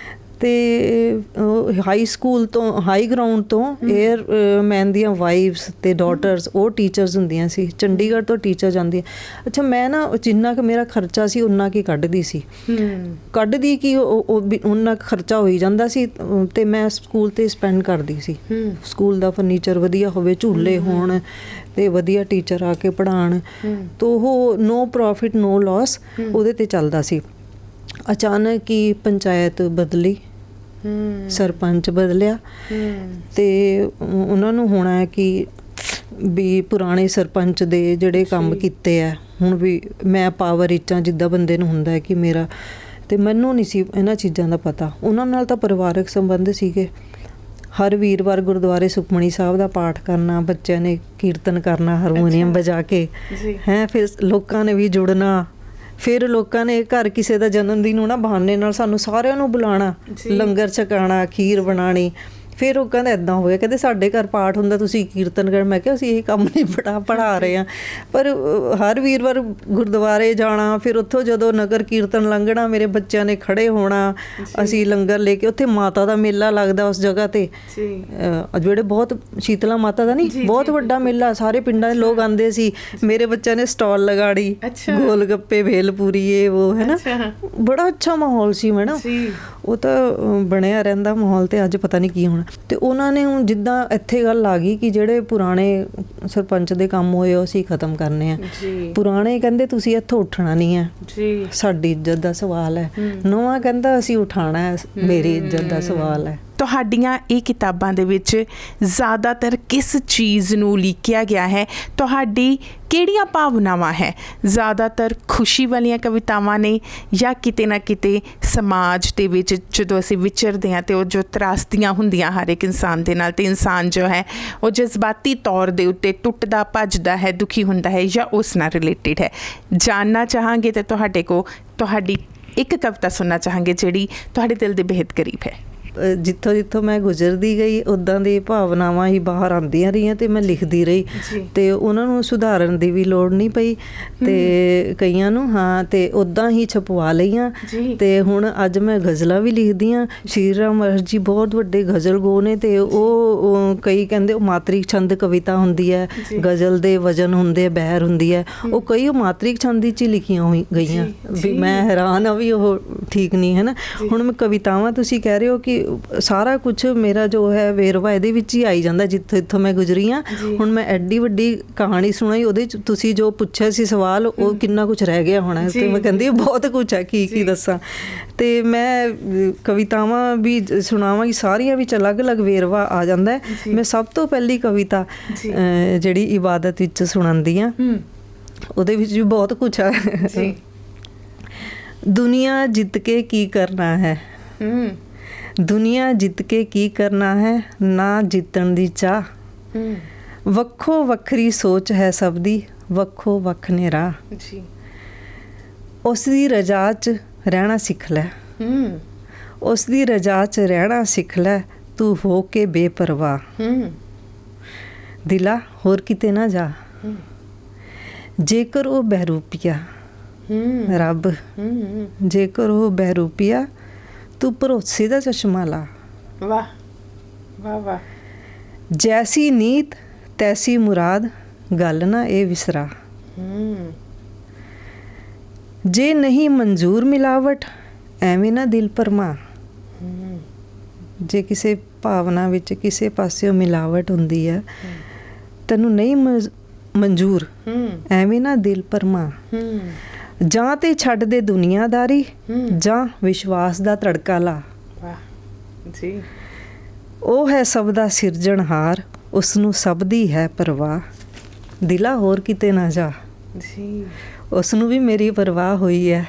ਅਤੇ ਹਾਈ ਸਕੂਲ ਤੋਂ, ਹਾਈ ਗਰਾਊਂਡ ਤੋਂ ਏਅਰਮੈਨ ਦੀਆਂ ਵਾਈਫਸ ਅਤੇ ਡਾਟਰਸ, ਉਹ ਟੀਚਰਸ ਹੁੰਦੀਆਂ ਸੀ। ਚੰਡੀਗੜ੍ਹ ਤੋਂ ਟੀਚਰ ਜਾਂਦੀਆਂ। ਅੱਛਾ, ਮੈਂ ਨਾ ਜਿੰਨਾ ਕੁ ਮੇਰਾ ਖਰਚਾ ਸੀ ਉਨਾ ਕੁ ਕੱਢਦੀ ਸੀ। ਕੱਢਦੀ ਕਿ ਉਨਾ ਕੁ ਖਰਚਾ ਹੋਈ ਜਾਂਦਾ ਸੀ, ਅਤੇ ਮੈਂ ਸਕੂਲ 'ਤੇ ਸਪੈਂਡ ਕਰਦੀ ਸੀ। ਸਕੂਲ ਦਾ ਫਰਨੀਚਰ ਵਧੀਆ ਹੋਵੇ, ਝੂਲੇ ਹੋਣ, ਅਤੇ ਵਧੀਆ ਟੀਚਰ ਆ ਕੇ ਪੜ੍ਹਾਉਣ। ਤਾਂ ਉਹ ਨੋ ਪ੍ਰੋਫਿਟ ਨੋ ਲੋਸ ਉਹਦੇ 'ਤੇ ਚੱਲਦਾ ਸੀ। ਅਚਾਨਕ ਹੀ ਪੰਚਾਇਤ ਬਦਲੀ, ਸਰਪੰਚ ਬਦਲਿਆ, ਅਤੇ ਉਹਨਾਂ ਨੂੰ ਹੋਣਾ ਹੈ ਕਿ ਵੀ ਪੁਰਾਣੇ ਸਰਪੰਚ ਦੇ ਜਿਹੜੇ ਕੰਮ ਕੀਤੇ ਹੈ ਹੁਣ ਵੀ ਮੈਂ ਪਾਵਰ ਵਿੱਚ ਹਾਂ, ਜਿੱਦਾਂ ਬੰਦੇ ਨੂੰ ਹੁੰਦਾ ਹੈ ਕਿ ਮੇਰਾ। ਅਤੇ ਮੈਨੂੰ ਨਹੀਂ ਸੀ ਇਹਨਾਂ ਚੀਜ਼ਾਂ ਦਾ ਪਤਾ। ਉਹਨਾਂ ਨਾਲ ਤਾਂ ਪਰਿਵਾਰਕ ਸੰਬੰਧ ਸੀਗੇ। ਹਰ ਵੀਰਵਾਰ ਗੁਰਦੁਆਰੇ ਸੁਖਮਣੀ ਸਾਹਿਬ ਦਾ ਪਾਠ ਕਰਨਾ, ਬੱਚਿਆਂ ਨੇ ਕੀਰਤਨ ਕਰਨਾ ਹਾਰਮੋਨੀਅਮ ਵਜਾ ਕੇ, ਹੈ। ਫਿਰ ਲੋਕਾਂ ਨੇ ਵੀ ਜੁੜਨਾ। ਫਿਰ ਲੋਕਾਂ ਨੇ ਘਰ ਕਿਸੇ ਦਾ ਜਨਮ ਦਿਨ ਹੋਣਾ, ਬਹਾਨੇ ਨਾਲ ਸਾਨੂੰ ਸਾਰਿਆਂ ਨੂੰ ਬੁਲਾਉਣਾ, ਲੰਗਰ ਛਕਾਉਣਾ, ਖੀਰ ਬਣਾਉਣੀ। ਫਿਰ ਉਹ ਕਹਿੰਦਾ ਇੱਦਾਂ ਹੋ ਗਿਆ, ਕਹਿੰਦੇ ਸਾਡੇ ਘਰ ਪਾਠ ਹੁੰਦਾ ਤੁਸੀਂ ਕੀਰਤਨ ਕਰ। ਮੈਂ ਕਿਹਾ ਅਸੀਂ ਇਹ ਕੰਮ ਨਹੀਂ ਪੜ੍ਹਾ ਰਹੇ ਹਾਂ, ਪਰ ਹਰ ਵੀਰਵਾਰ ਗੁਰਦੁਆਰੇ ਜਾਣਾ, ਫਿਰ ਉੱਥੋਂ ਜਦੋਂ ਨਗਰ ਕੀਰਤਨ ਲੰਘਣਾ ਮੇਰੇ ਬੱਚਿਆਂ ਨੇ ਖੜੇ ਹੋਣਾ, ਅਸੀਂ ਲੰਗਰ ਲੈ ਕੇ, ਉੱਥੇ ਮਾਤਾ ਦਾ ਮੇਲਾ ਲੱਗਦਾ ਉਸ ਜਗ੍ਹਾ 'ਤੇ ਜਿਹੜੇ ਬਹੁਤ ਸ਼ੀਤਲਾ ਮਾਤਾ ਦਾ ਨਹੀਂ ਬਹੁਤ ਵੱਡਾ ਮੇਲਾ, ਸਾਰੇ ਪਿੰਡਾਂ ਦੇ ਲੋਕ ਆਉਂਦੇ ਸੀ। ਮੇਰੇ ਬੱਚਿਆਂ ਨੇ ਸਟਾਲ ਲਗਾੜੀ, ਗੋਲ ਗੱਪੇ ਭੇਲਪੂਰੀ ਇਹ ਉਹ ਹੈ ਨਾ, ਬੜਾ ਅੱਛਾ ਮਾਹੌਲ ਸੀ ਮੈਡਮ। ਉਹ ਤਾਂ ਬਣਿਆ ਰਹਿੰਦਾ ਮਾਹੌਲ, ਤੇ ਅੱਜ ਪਤਾ ਨਹੀਂ ਕੀ ਹੋਣਾ। ਤੇ ਉਹਨਾਂ ਨੇ ਹੁਣ ਜਿੱਦਾਂ ਇੱਥੇ ਗੱਲ ਆ ਗਈ ਕਿ ਜਿਹੜੇ ਪੁਰਾਣੇ ਸਰਪੰਚ ਦੇ ਕੰਮ ਹੋਏ ਉਹ ਅਸੀਂ ਖਤਮ ਕਰਨੇ ਆ। ਪੁਰਾਣੇ ਕਹਿੰਦੇ ਤੁਸੀਂ ਇੱਥੋਂ ਉੱਠਣਾ ਨਹੀਂ ਹੈ, ਸਾਡੀ ਇੱਜ਼ਤ ਦਾ ਸਵਾਲ ਹੈ। ਨਵਾਂ ਕਹਿੰਦਾ ਅਸੀਂ ਉਠਾਣਾ ਹੈ, ਮੇਰੀ ਇੱਜ਼ਤ ਦਾ ਸਵਾਲ ਹੈ। ਤੁਹਾਡੀਆਂ ਇਹ ਕਿਤਾਬਾਂ ਦੇ ਵਿੱਚ ਜ਼ਿਆਦਾਤਰ ਕਿਸ ਚੀਜ਼ ਨੂੰ ਲਿਖਿਆ ਗਿਆ ਹੈ? ਤੁਹਾਡੀ ਕਿਹੜੀਆਂ ਭਾਵਨਾਵਾਂ ਹੈ? ਜ਼ਿਆਦਾਤਰ ਖੁਸ਼ੀ ਵਾਲੀਆਂ ਕਵਿਤਾਵਾਂ ਨੇ ਜਾਂ ਕਿਤੇ ਨਾ ਕਿਤੇ ਸਮਾਜ ਦੇ ਵਿੱਚ ਜਦੋਂ ਅਸੀਂ ਵਿਚਰਦੇ ਹਾਂ ਤੇ ਉਹ ਜੋ ਤਰਾਸਦੀਆਂ ਹੁੰਦੀਆਂ ਹਰ ਇੱਕ ਇਨਸਾਨ ਦੇ ਨਾਲ, ਤੇ ਇਨਸਾਨ ਜੋ ਹੈ ਉਹ ਜਜ਼ਬਾਤੀ ਤੌਰ ਦੇ ਉੱਤੇ ਟੁੱਟਦਾ ਭੱਜਦਾ ਹੈ, ਦੁਖੀ ਹੁੰਦਾ ਹੈ, ਜਾਂ ਉਸ ਨਾਲ ਰਿਲੇਟਿਡ ਹੈ? ਜਾਣਨਾ ਚਾਹਾਂਗੇ ਤੇ ਤੁਹਾਡੇ ਕੋਲ ਤੁਹਾਡੀ ਇੱਕ ਕਵਿਤਾ ਸੁਣਨਾ ਚਾਹਾਂਗੇ ਜਿਹੜੀ ਤੁਹਾਡੇ ਦਿਲ ਦੇ ਬੇਹੱਦ ਕਰੀਬ ਹੈ। ਜਿੱਥੋਂ ਜਿੱਥੋਂ ਮੈਂ ਗੁਜ਼ਰਦੀ ਗਈ ਉੱਦਾਂ ਦੀ ਭਾਵਨਾਵਾਂ ਹੀ ਬਾਹਰ ਆਉਂਦੀਆਂ ਰਹੀਆਂ ਅਤੇ ਮੈਂ ਲਿਖਦੀ ਰਹੀ, ਅਤੇ ਉਹਨਾਂ ਨੂੰ ਸੁਧਾਰਨ ਦੀ ਵੀ ਲੋੜ ਨਹੀਂ ਪਈ, ਅਤੇ ਕਈਆਂ ਨੂੰ ਹਾਂ ਅਤੇ ਉੱਦਾਂ ਹੀ ਛਪਵਾ ਲਈਆਂ। ਅਤੇ ਹੁਣ ਅੱਜ ਮੈਂ ਗਜ਼ਲਾਂ ਵੀ ਲਿਖਦੀ ਹਾਂ। ਸ਼੍ਰੀ ਰਾਮ ਜੀ ਬਹੁਤ ਵੱਡੇ ਗਜ਼ਲ ਗੋ ਨੇ, ਅਤੇ ਉਹ ਕਈ ਕਹਿੰਦੇ ਉਹ ਮਾਤ੍ਰਿਕ ਛੰਦ ਕਵਿਤਾ ਹੁੰਦੀ ਹੈ, ਗਜ਼ਲ ਦੇ ਵਜਨ ਹੁੰਦੇ, ਬਹਿਰ ਹੁੰਦੀ ਹੈ, ਉਹ ਕਈ ਉਹ ਮਾਤ੍ਰਿਕ ਛੰਦ 'ਚ ਹੀ ਲਿਖੀਆਂ ਹੋਈ ਗਈਆਂ ਵੀ ਮੈਂ ਹੈਰਾਨ ਆ ਵੀ ਉਹ ਠੀਕ ਨਹੀਂ ਹੈ ਨਾ। ਹੁਣ ਮੈਂ ਕਵਿਤਾਵਾਂ ਤੁਸੀਂ ਕਹਿ ਰਹੇ ਹੋ ਕਿ ਸਾਰਾ ਕੁਛ ਮੇਰਾ ਜੋ ਹੈ ਵੇਰਵਾ ਇਹਦੇ ਵਿੱਚ ਹੀ ਆਈ ਜਾਂਦਾ ਜਿੱਥੋਂ ਮੈਂ ਗੁਜ਼ਰੀ ਹਾਂ। ਹੁਣ ਮੈਂ ਐਡੀ ਵੱਡੀ ਕਹਾਣੀ ਸੁਣਾਈ, ਉਹਦੇ 'ਚ ਤੁਸੀਂ ਜੋ ਪੁੱਛਿਆ ਸੀ ਸਵਾਲ ਉਹ ਕਿੰਨਾ ਕੁਛ ਰਹਿ ਗਿਆ ਹੋਣਾ, ਤੇ ਮੈਂ ਕਹਿੰਦੀ ਬਹੁਤ ਕੁਛ ਹੈ, ਕੀ ਦੱਸਾਂ। ਤੇ ਮੈਂ ਕਵਿਤਾਵਾਂ ਵੀ ਸੁਣਾਵਾਂਗੀ, ਸਾਰੀਆਂ ਵਿੱਚ ਅਲੱਗ-ਅਲੱਗ ਵੇਰਵਾ ਆ ਜਾਂਦਾ ਹੈ। ਮੈਂ ਸਭ ਤੋਂ ਪਹਿਲੀ ਕਵਿਤਾ ਜਿਹੜੀ ਇਬਾਦਤ ਵਿੱਚ ਸੁਣਾਉਂਦੀ ਹਾਂ, ਉਹਦੇ ਵਿੱਚ ਵੀ ਬਹੁਤ ਕੁਛ ਹੈ। ਦੁਨੀਆ ਜਿੱਤ ਕੇ ਕੀ ਕਰਨਾ ਹੈ, ਦੁਨੀਆ ਜਿੱਤ ਕੇ ਕੀ ਕਰਨਾ ਹੈ, ਨਾ ਜਿੱਤਣ ਦੀ ਚਾਹ। ਵੱਖੋ ਵੱਖਰੀ ਸੋਚ ਹੈ ਸਭ ਦੀ, ਵੱਖੋ ਵੱਖ ਨੇ ਰਾਹ। ਉਸ ਦੀ ਰਜਾ 'ਚ ਰਹਿਣਾ ਸਿੱਖ ਲੈ, ਉਸ ਦੀ ਰਜਾ 'ਚ ਰਹਿਣਾ ਸਿੱਖ ਲੈ, ਤੂੰ ਹੋ ਕੇ ਬੇਪਰਵਾਹ। ਦਿਲਾ ਹੋਰ ਕਿਤੇ ਨਾ ਜਾ, ਜੇਕਰ ਉਹ ਬਹਿਰੂਪੀਆ ਰੱਬ, ਜੇਕਰ ਉਹ ਬਹਿਰੂਪੀਆ, ਤੂੰ ਭਰੋਸੇ ਦਾ ਚਸ਼ਮਾ ਲਾ। ਵਾਹ ਵਾਹ ਵਾਹ। ਜੈਸੀ ਨੀਤ ਤੈਸੀ ਮੁਰਾਦ, ਗੱਲ ਨਾ ਇਹ ਵਿਸਰਾ। ਜੇ ਨਹੀਂ ਮਨਜ਼ੂਰ ਮਿਲਾਵਟ, ਐਵੇਂ ਨਾ ਦਿਲ ਭਰਮਾ। ਜੇ ਕਿਸੇ ਭਾਵਨਾ ਵਿੱਚ ਕਿਸੇ ਪਾਸਿਓਂ ਮਿਲਾਵਟ ਹੁੰਦੀ ਹੈ, ਤੈਨੂੰ ਨਹੀਂ ਮਨਜ਼ੂਰ, ਐਵੇਂ ਨਾ ਦਿਲ ਭਰਮਾ। ਜਾਂ ਤੇ ਛੱਡ ਦੇ ਦੁਨੀਆਦਾਰੀ, ਜਾਂ ਵਿਸ਼ਵਾਸ ਦਾ ਤੜਕਾ ਲਾ। ਉਹ ਹੈ ਸਭ ਦਾ ਸਿਰਜਣਹਾਰ, ਉਸ ਨੂੰ ਸਭ ਦੀ ਹੈ ਪਰਵਾਹ। ਦਿਲਾ ਹੋਰ ਕਿਤੇ ਨਾ ਜਾ, ਉਸ ਨੂੰ ਵੀ ਮੇਰੀ ਪਰਵਾਹ ਹੋਈ ਹੈ।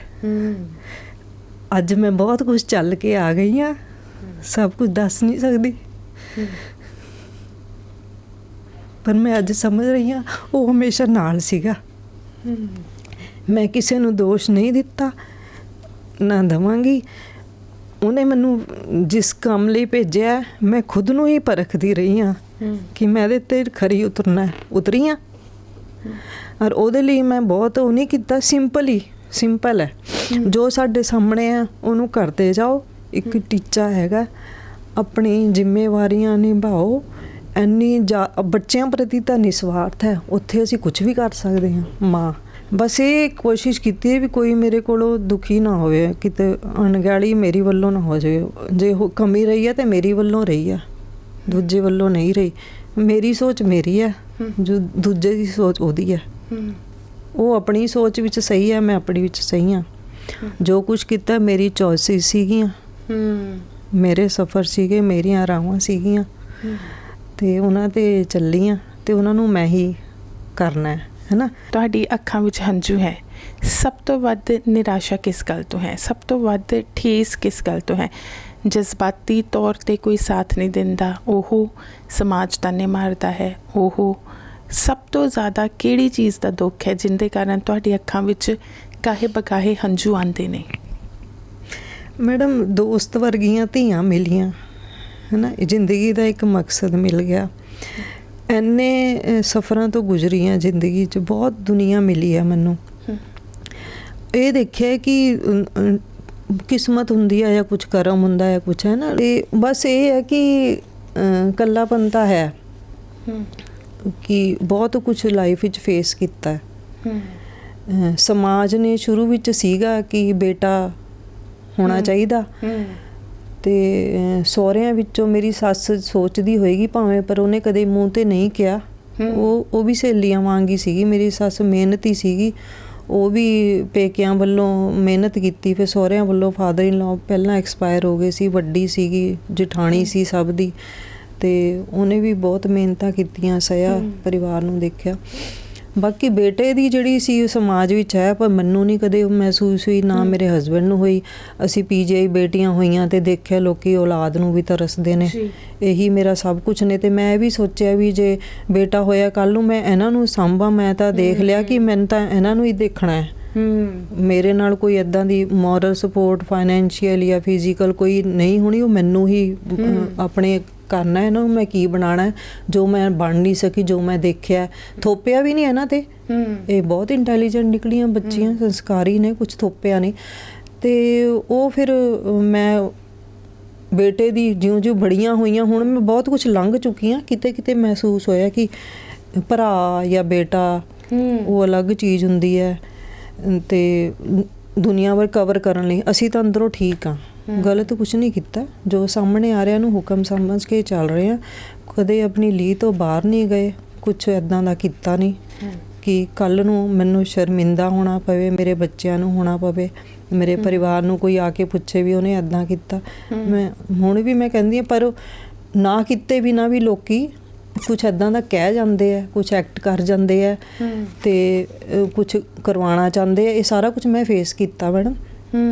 ਅੱਜ ਮੈਂ ਬਹੁਤ ਕੁਝ ਚੱਲ ਕੇ ਆ ਗਈ ਹਾਂ, ਸਭ ਕੁਝ ਦੱਸ ਨਹੀਂ ਸਕਦੀ, ਪਰ ਮੈਂ ਅੱਜ ਸਮਝ ਰਹੀ ਹਾਂ ਉਹ ਹਮੇਸ਼ਾ ਨਾਲ ਸੀਗਾ। ਮੈਂ ਕਿਸੇ ਨੂੰ ਦੋਸ਼ ਨਹੀਂ ਦਿੱਤਾ, ਨਾ ਦੇਵਾਂਗੀ। ਉਹਨੇ ਮੈਨੂੰ ਜਿਸ ਕੰਮ ਲਈ ਭੇਜਿਆ, ਮੈਂ ਖੁਦ ਨੂੰ ਹੀ ਪਰਖਦੀ ਰਹੀ ਹਾਂ ਕਿ ਮੈਂ ਇਹਦੇ 'ਤੇ ਖਰੀ ਉਤਰੀ ਹਾਂ। ਔਰ ਉਹਦੇ ਲਈ ਮੈਂ ਬਹੁਤ ਉਹ ਨਹੀਂ ਕੀਤਾ, ਸਿੰਪਲ ਹੈ ਜੋ ਸਾਡੇ ਸਾਹਮਣੇ ਆ ਉਹਨੂੰ ਕਰਦੇ ਜਾਓ। ਇੱਕ ਟੀਚਾ ਹੈਗਾ, ਆਪਣੀ ਜ਼ਿੰਮੇਵਾਰੀਆਂ ਨਿਭਾਓ। ਇੰਨੀ ਬੱਚਿਆਂ ਪ੍ਰਤੀ ਤਾਂ ਨਿਸਵਾਰਥ ਹੈ, ਉੱਥੇ ਅਸੀਂ ਕੁਝ ਵੀ ਕਰ ਸਕਦੇ ਹਾਂ। ਮਾਂ ਬਸ ਇਹ ਕੋਸ਼ਿਸ਼ ਕੀਤੀ ਵੀ ਕੋਈ ਮੇਰੇ ਕੋਲੋਂ ਦੁਖੀ ਨਾ ਹੋਵੇ, ਕਿਤੇ ਅਣਗਹਿਲੀ ਮੇਰੀ ਵੱਲੋਂ ਨਾ ਹੋ ਜਾਵੇ। ਜੇ ਉਹ ਕਮੀ ਰਹੀ ਹੈ ਤਾਂ ਮੇਰੀ ਵੱਲੋਂ ਰਹੀ ਆ, ਦੂਜੇ ਵੱਲੋਂ ਨਹੀਂ ਰਹੀ। ਮੇਰੀ ਸੋਚ ਮੇਰੀ ਹੈ, ਜੋ ਦੂਜੇ ਦੀ ਸੋਚ ਉਹਦੀ ਹੈ। ਉਹ ਆਪਣੀ ਸੋਚ ਵਿੱਚ ਸਹੀ ਹੈ, ਮੈਂ ਆਪਣੀ ਵਿੱਚ ਸਹੀ ਹਾਂ। ਜੋ ਕੁਛ ਕੀਤਾ ਮੇਰੀ ਚੋਇਸਿਸ ਸੀਗੀਆਂ, ਮੇਰੇ ਸਫ਼ਰ ਸੀਗੇ, ਮੇਰੀਆਂ ਰਾਹਾਂ ਸੀਗੀਆਂ, ਅਤੇ ਉਹਨਾਂ 'ਤੇ ਚੱਲੀ ਹਾਂ, ਅਤੇ ਉਹਨਾਂ ਨੂੰ ਮੈਂ ਹੀ ਕਰਨਾ ਹੈ ਨਾ। ਤੁਹਾਡੀ ਅੱਖਾਂ ਵਿੱਚ ਹੰਝੂ ਹੈ। ਸਭ ਤੋਂ ਵੱਧ ਨਿਰਾਸ਼ਾ ਕਿਸ ਗੱਲ ਤੋਂ ਹੈ? ਸਭ ਤੋਂ ਵੱਧ ਠੇਸ ਕਿਸ ਗੱਲ ਤੋਂ ਹੈ? ਜਜ਼ਬਾਤੀ ਤੌਰ 'ਤੇ ਕੋਈ ਸਾਥ ਨਹੀਂ ਦਿੰਦਾ, ਉਹ ਸਮਾਜ ਤਾਨੇ ਮਾਰਦਾ ਹੈ, ਉਹ ਸਭ ਤੋਂ ਜ਼ਿਆਦਾ ਕਿਹੜੀ ਚੀਜ਼ ਦਾ ਦੁੱਖ ਹੈ ਜਿਹਦੇ ਕਾਰਨ ਤੁਹਾਡੀ ਅੱਖਾਂ ਵਿੱਚ ਕਾਹੇ ਬਕਾਹੇ ਹੰਝੂ ਆਉਂਦੇ ਨੇ? ਮੈਡਮ ਦੋਸਤ ਵਰਗੀਆਂ ਧੀਆਂ ਮਿਲੀਆਂ, ਹੈ ਨਾ। ਜ਼ਿੰਦਗੀ ਦਾ ਇੱਕ ਮਕਸਦ ਮਿਲ ਗਿਆ। ਇੰਨੇ ਸਫ਼ਰਾਂ ਤੋਂ ਗੁਜ਼ਰੀ ਹਾਂ ਜ਼ਿੰਦਗੀ 'ਚ, ਬਹੁਤ ਦੁਨੀਆ ਮਿਲੀ ਹੈ ਮੈਨੂੰ। ਇਹ ਦੇਖਿਆ ਕਿ ਕਿਸਮਤ ਹੁੰਦੀ ਹੈ ਜਾਂ ਕੁਛ ਕਰਮ ਹੁੰਦਾ ਹੈ, ਕੁਛ ਹੈ ਨਾ। ਤੇ ਬਸ ਇਹ ਹੈ ਕਿ ਇਕੱਲਾਪਨ ਤਾਂ ਹੈ ਕਿ ਬਹੁਤ ਕੁਛ ਲਾਈਫ ਵਿੱਚ ਫੇਸ ਕੀਤਾ। ਸਮਾਜ ਨੇ ਸ਼ੁਰੂ ਵਿੱਚ ਸੀਗਾ ਕਿ ਬੇਟਾ ਹੋਣਾ ਚਾਹੀਦਾ, ਤੇ ਸਹੁਰਿਆਂ ਵਿੱਚੋਂ ਮੇਰੀ ਸੱਸ ਸੋਚਦੀ ਹੋਏਗੀ ਭਾਵੇਂ, ਪਰ ਉਹਨੇ ਕਦੇ ਮੂੰਹ 'ਤੇ ਨਹੀਂ ਕਿਹਾ। ਉਹ ਵੀ ਸਹੇਲੀਆਂ ਵਾਂਗ ਹੀ ਸੀਗੀ। ਮੇਰੀ ਸੱਸ ਮਿਹਨਤੀ ਸੀਗੀ, ਉਹ ਵੀ ਪੇਕਿਆਂ ਵੱਲੋਂ ਮਿਹਨਤ ਕੀਤੀ, ਫਿਰ ਸਹੁਰਿਆਂ ਵੱਲੋਂ ਫਾਦਰ ਇਨ ਲਾਅ ਪਹਿਲਾਂ ਐਕਸਪਾਇਰ ਹੋ ਗਏ ਸੀ। ਵੱਡੀ ਸੀਗੀ, ਜਠਾਣੀ ਸੀ ਸਭ ਦੀ, ਤੇ ਉਹਨੇ ਵੀ ਬਹੁਤ ਮਿਹਨਤਾਂ ਕੀਤੀਆਂ, ਸਹਿਆ, ਪਰਿਵਾਰ ਨੂੰ ਦੇਖਿਆ। ਬਾਕੀ ਬੇਟੇ ਦੀ ਜਿਹੜੀ ਸੀ ਸਮਾਜ ਵਿੱਚ ਹੈ, ਪਰ ਮੈਨੂੰ ਨਹੀਂ ਕਦੇ ਮਹਿਸੂਸ ਹੋਈ, ਨਾ ਮੇਰੇ ਹਸਬੈਂਡ ਨੂੰ ਹੋਈ। ਅਸੀਂ PGI ਬੇਟੀਆਂ ਹੋਈਆਂ ਤੇ ਦੇਖਿਆ ਲੋਕੀ ਔਲਾਦ ਨੂੰ ਵੀ ਤਰਸਦੇ ਨੇ, ਇਹੀ ਮੇਰਾ ਸਭ ਕੁਝ ਨੇ। ਤੇ ਮੈਂ ਵੀ ਸੋਚਿਆ ਵੀ ਜੇ ਬੇਟਾ ਹੋਇਆ ਕੱਲ੍ਹ ਨੂੰ ਮੈਂ ਇਹਨਾਂ ਨੂੰ ਸਾਂਭਾਂ। ਮੈਂ ਤਾਂ ਦੇਖ ਲਿਆ ਕਿ ਮੈਨੂੰ ਤਾਂ ਇਹਨਾਂ ਨੂੰ ਹੀ ਦੇਖਣਾ ਹੈ। ਮੇਰੇ ਨਾਲ ਕੋਈ ਇੱਦਾਂ ਦੀ ਮੋਰਲ ਸਪੋਰਟ, ਫਾਈਨੈਂਸ਼ੀਅਲ ਜਾਂ ਫਿਜ਼ੀਕਲ ਕੋਈ ਨਹੀਂ ਹੋਣੀ। ਉਹ ਮੈਨੂੰ ਹੀ ਆਪਣੇ ਕਰਨਾ ਹੈ ਨਾ, ਮੈਂ ਕੀ ਬਣਾਉਣਾ ਹੈ ਜੋ ਮੈਂ ਬਣ ਨਹੀਂ ਸਕੀ, ਜੋ ਮੈਂ ਦੇਖਿਆ। ਥੋਪਿਆ ਵੀ ਨਹੀਂ ਇਹਨਾਂ 'ਤੇ। ਇਹ ਬਹੁਤ ਇੰਟੈਲੀਜੈਂਟ ਨਿਕਲੀਆਂ ਬੱਚੀਆਂ, ਸੰਸਕਾਰੀ ਨੇ, ਕੁਛ ਥੋਪਿਆ ਨਹੀਂ। ਤੇ ਉਹ ਫਿਰ ਮੈਂ ਬੇਟੇ ਦੀ ਜਿਉਂ-ਜਿਉਂ ਬੜੀਆਂ ਹੋਈਆਂ, ਹੁਣ ਮੈਂ ਬਹੁਤ ਕੁਛ ਲੰਘ ਚੁੱਕੀ ਹਾਂ। ਕਿਤੇ ਮਹਿਸੂਸ ਹੋਇਆ ਕਿ ਭਰਾ ਜਾਂ ਬੇਟਾ ਉਹ ਅਲੱਗ ਚੀਜ਼ ਹੁੰਦੀ ਹੈ। ਤੇ ਦੁਨੀਆ ਭਰ ਕਵਰ ਕਰਨ ਲਈ ਅਸੀਂ ਤਾਂ ਅੰਦਰੋਂ ਠੀਕ ਹਾਂ, ਗਲਤ ਕੁਛ ਨਹੀਂ ਕੀਤਾ। ਜੋ ਸਾਹਮਣੇ ਆ ਰਿਹਾ ਨੂੰ ਹੁਕਮ ਸਮਝ ਕੇ ਚੱਲ ਰਹੇ ਹਾਂ। ਕਦੇ ਆਪਣੀ ਲੀਹ ਤੋਂ ਬਾਹਰ ਨਹੀਂ ਗਏ, ਕੁਛ ਇੱਦਾਂ ਦਾ ਕੀਤਾ ਨਹੀਂ ਕਿ ਕੱਲ੍ਹ ਨੂੰ ਮੈਨੂੰ ਸ਼ਰਮਿੰਦਾ ਹੋਣਾ ਪਵੇ, ਮੇਰੇ ਬੱਚਿਆਂ ਨੂੰ ਹੋਣਾ ਪਵੇ, ਮੇਰੇ ਪਰਿਵਾਰ ਨੂੰ ਕੋਈ ਆ ਕੇ ਪੁੱਛੇ ਵੀ ਉਹਨੇ ਇੱਦਾਂ ਕੀਤਾ। ਮੈਂ ਹੁਣ ਵੀ ਮੈਂ ਕਹਿੰਦੀ ਹਾਂ, ਪਰ ਨਾ ਕੀਤੇ ਬਿਨਾਂ ਵੀ ਲੋਕੀ ਕੁਛ ਇੱਦਾਂ ਦਾ ਕਹਿ ਜਾਂਦੇ ਆ, ਕੁਛ ਐਕਟ ਕਰ ਜਾਂਦੇ ਆ, ਤੇ ਕੁਛ ਕਰਵਾਉਣਾ ਚਾਹੁੰਦੇ ਆ। ਇਹ ਸਾਰਾ ਕੁਛ ਮੈਂ ਫੇਸ ਕੀਤਾ ਮੈਡਮ।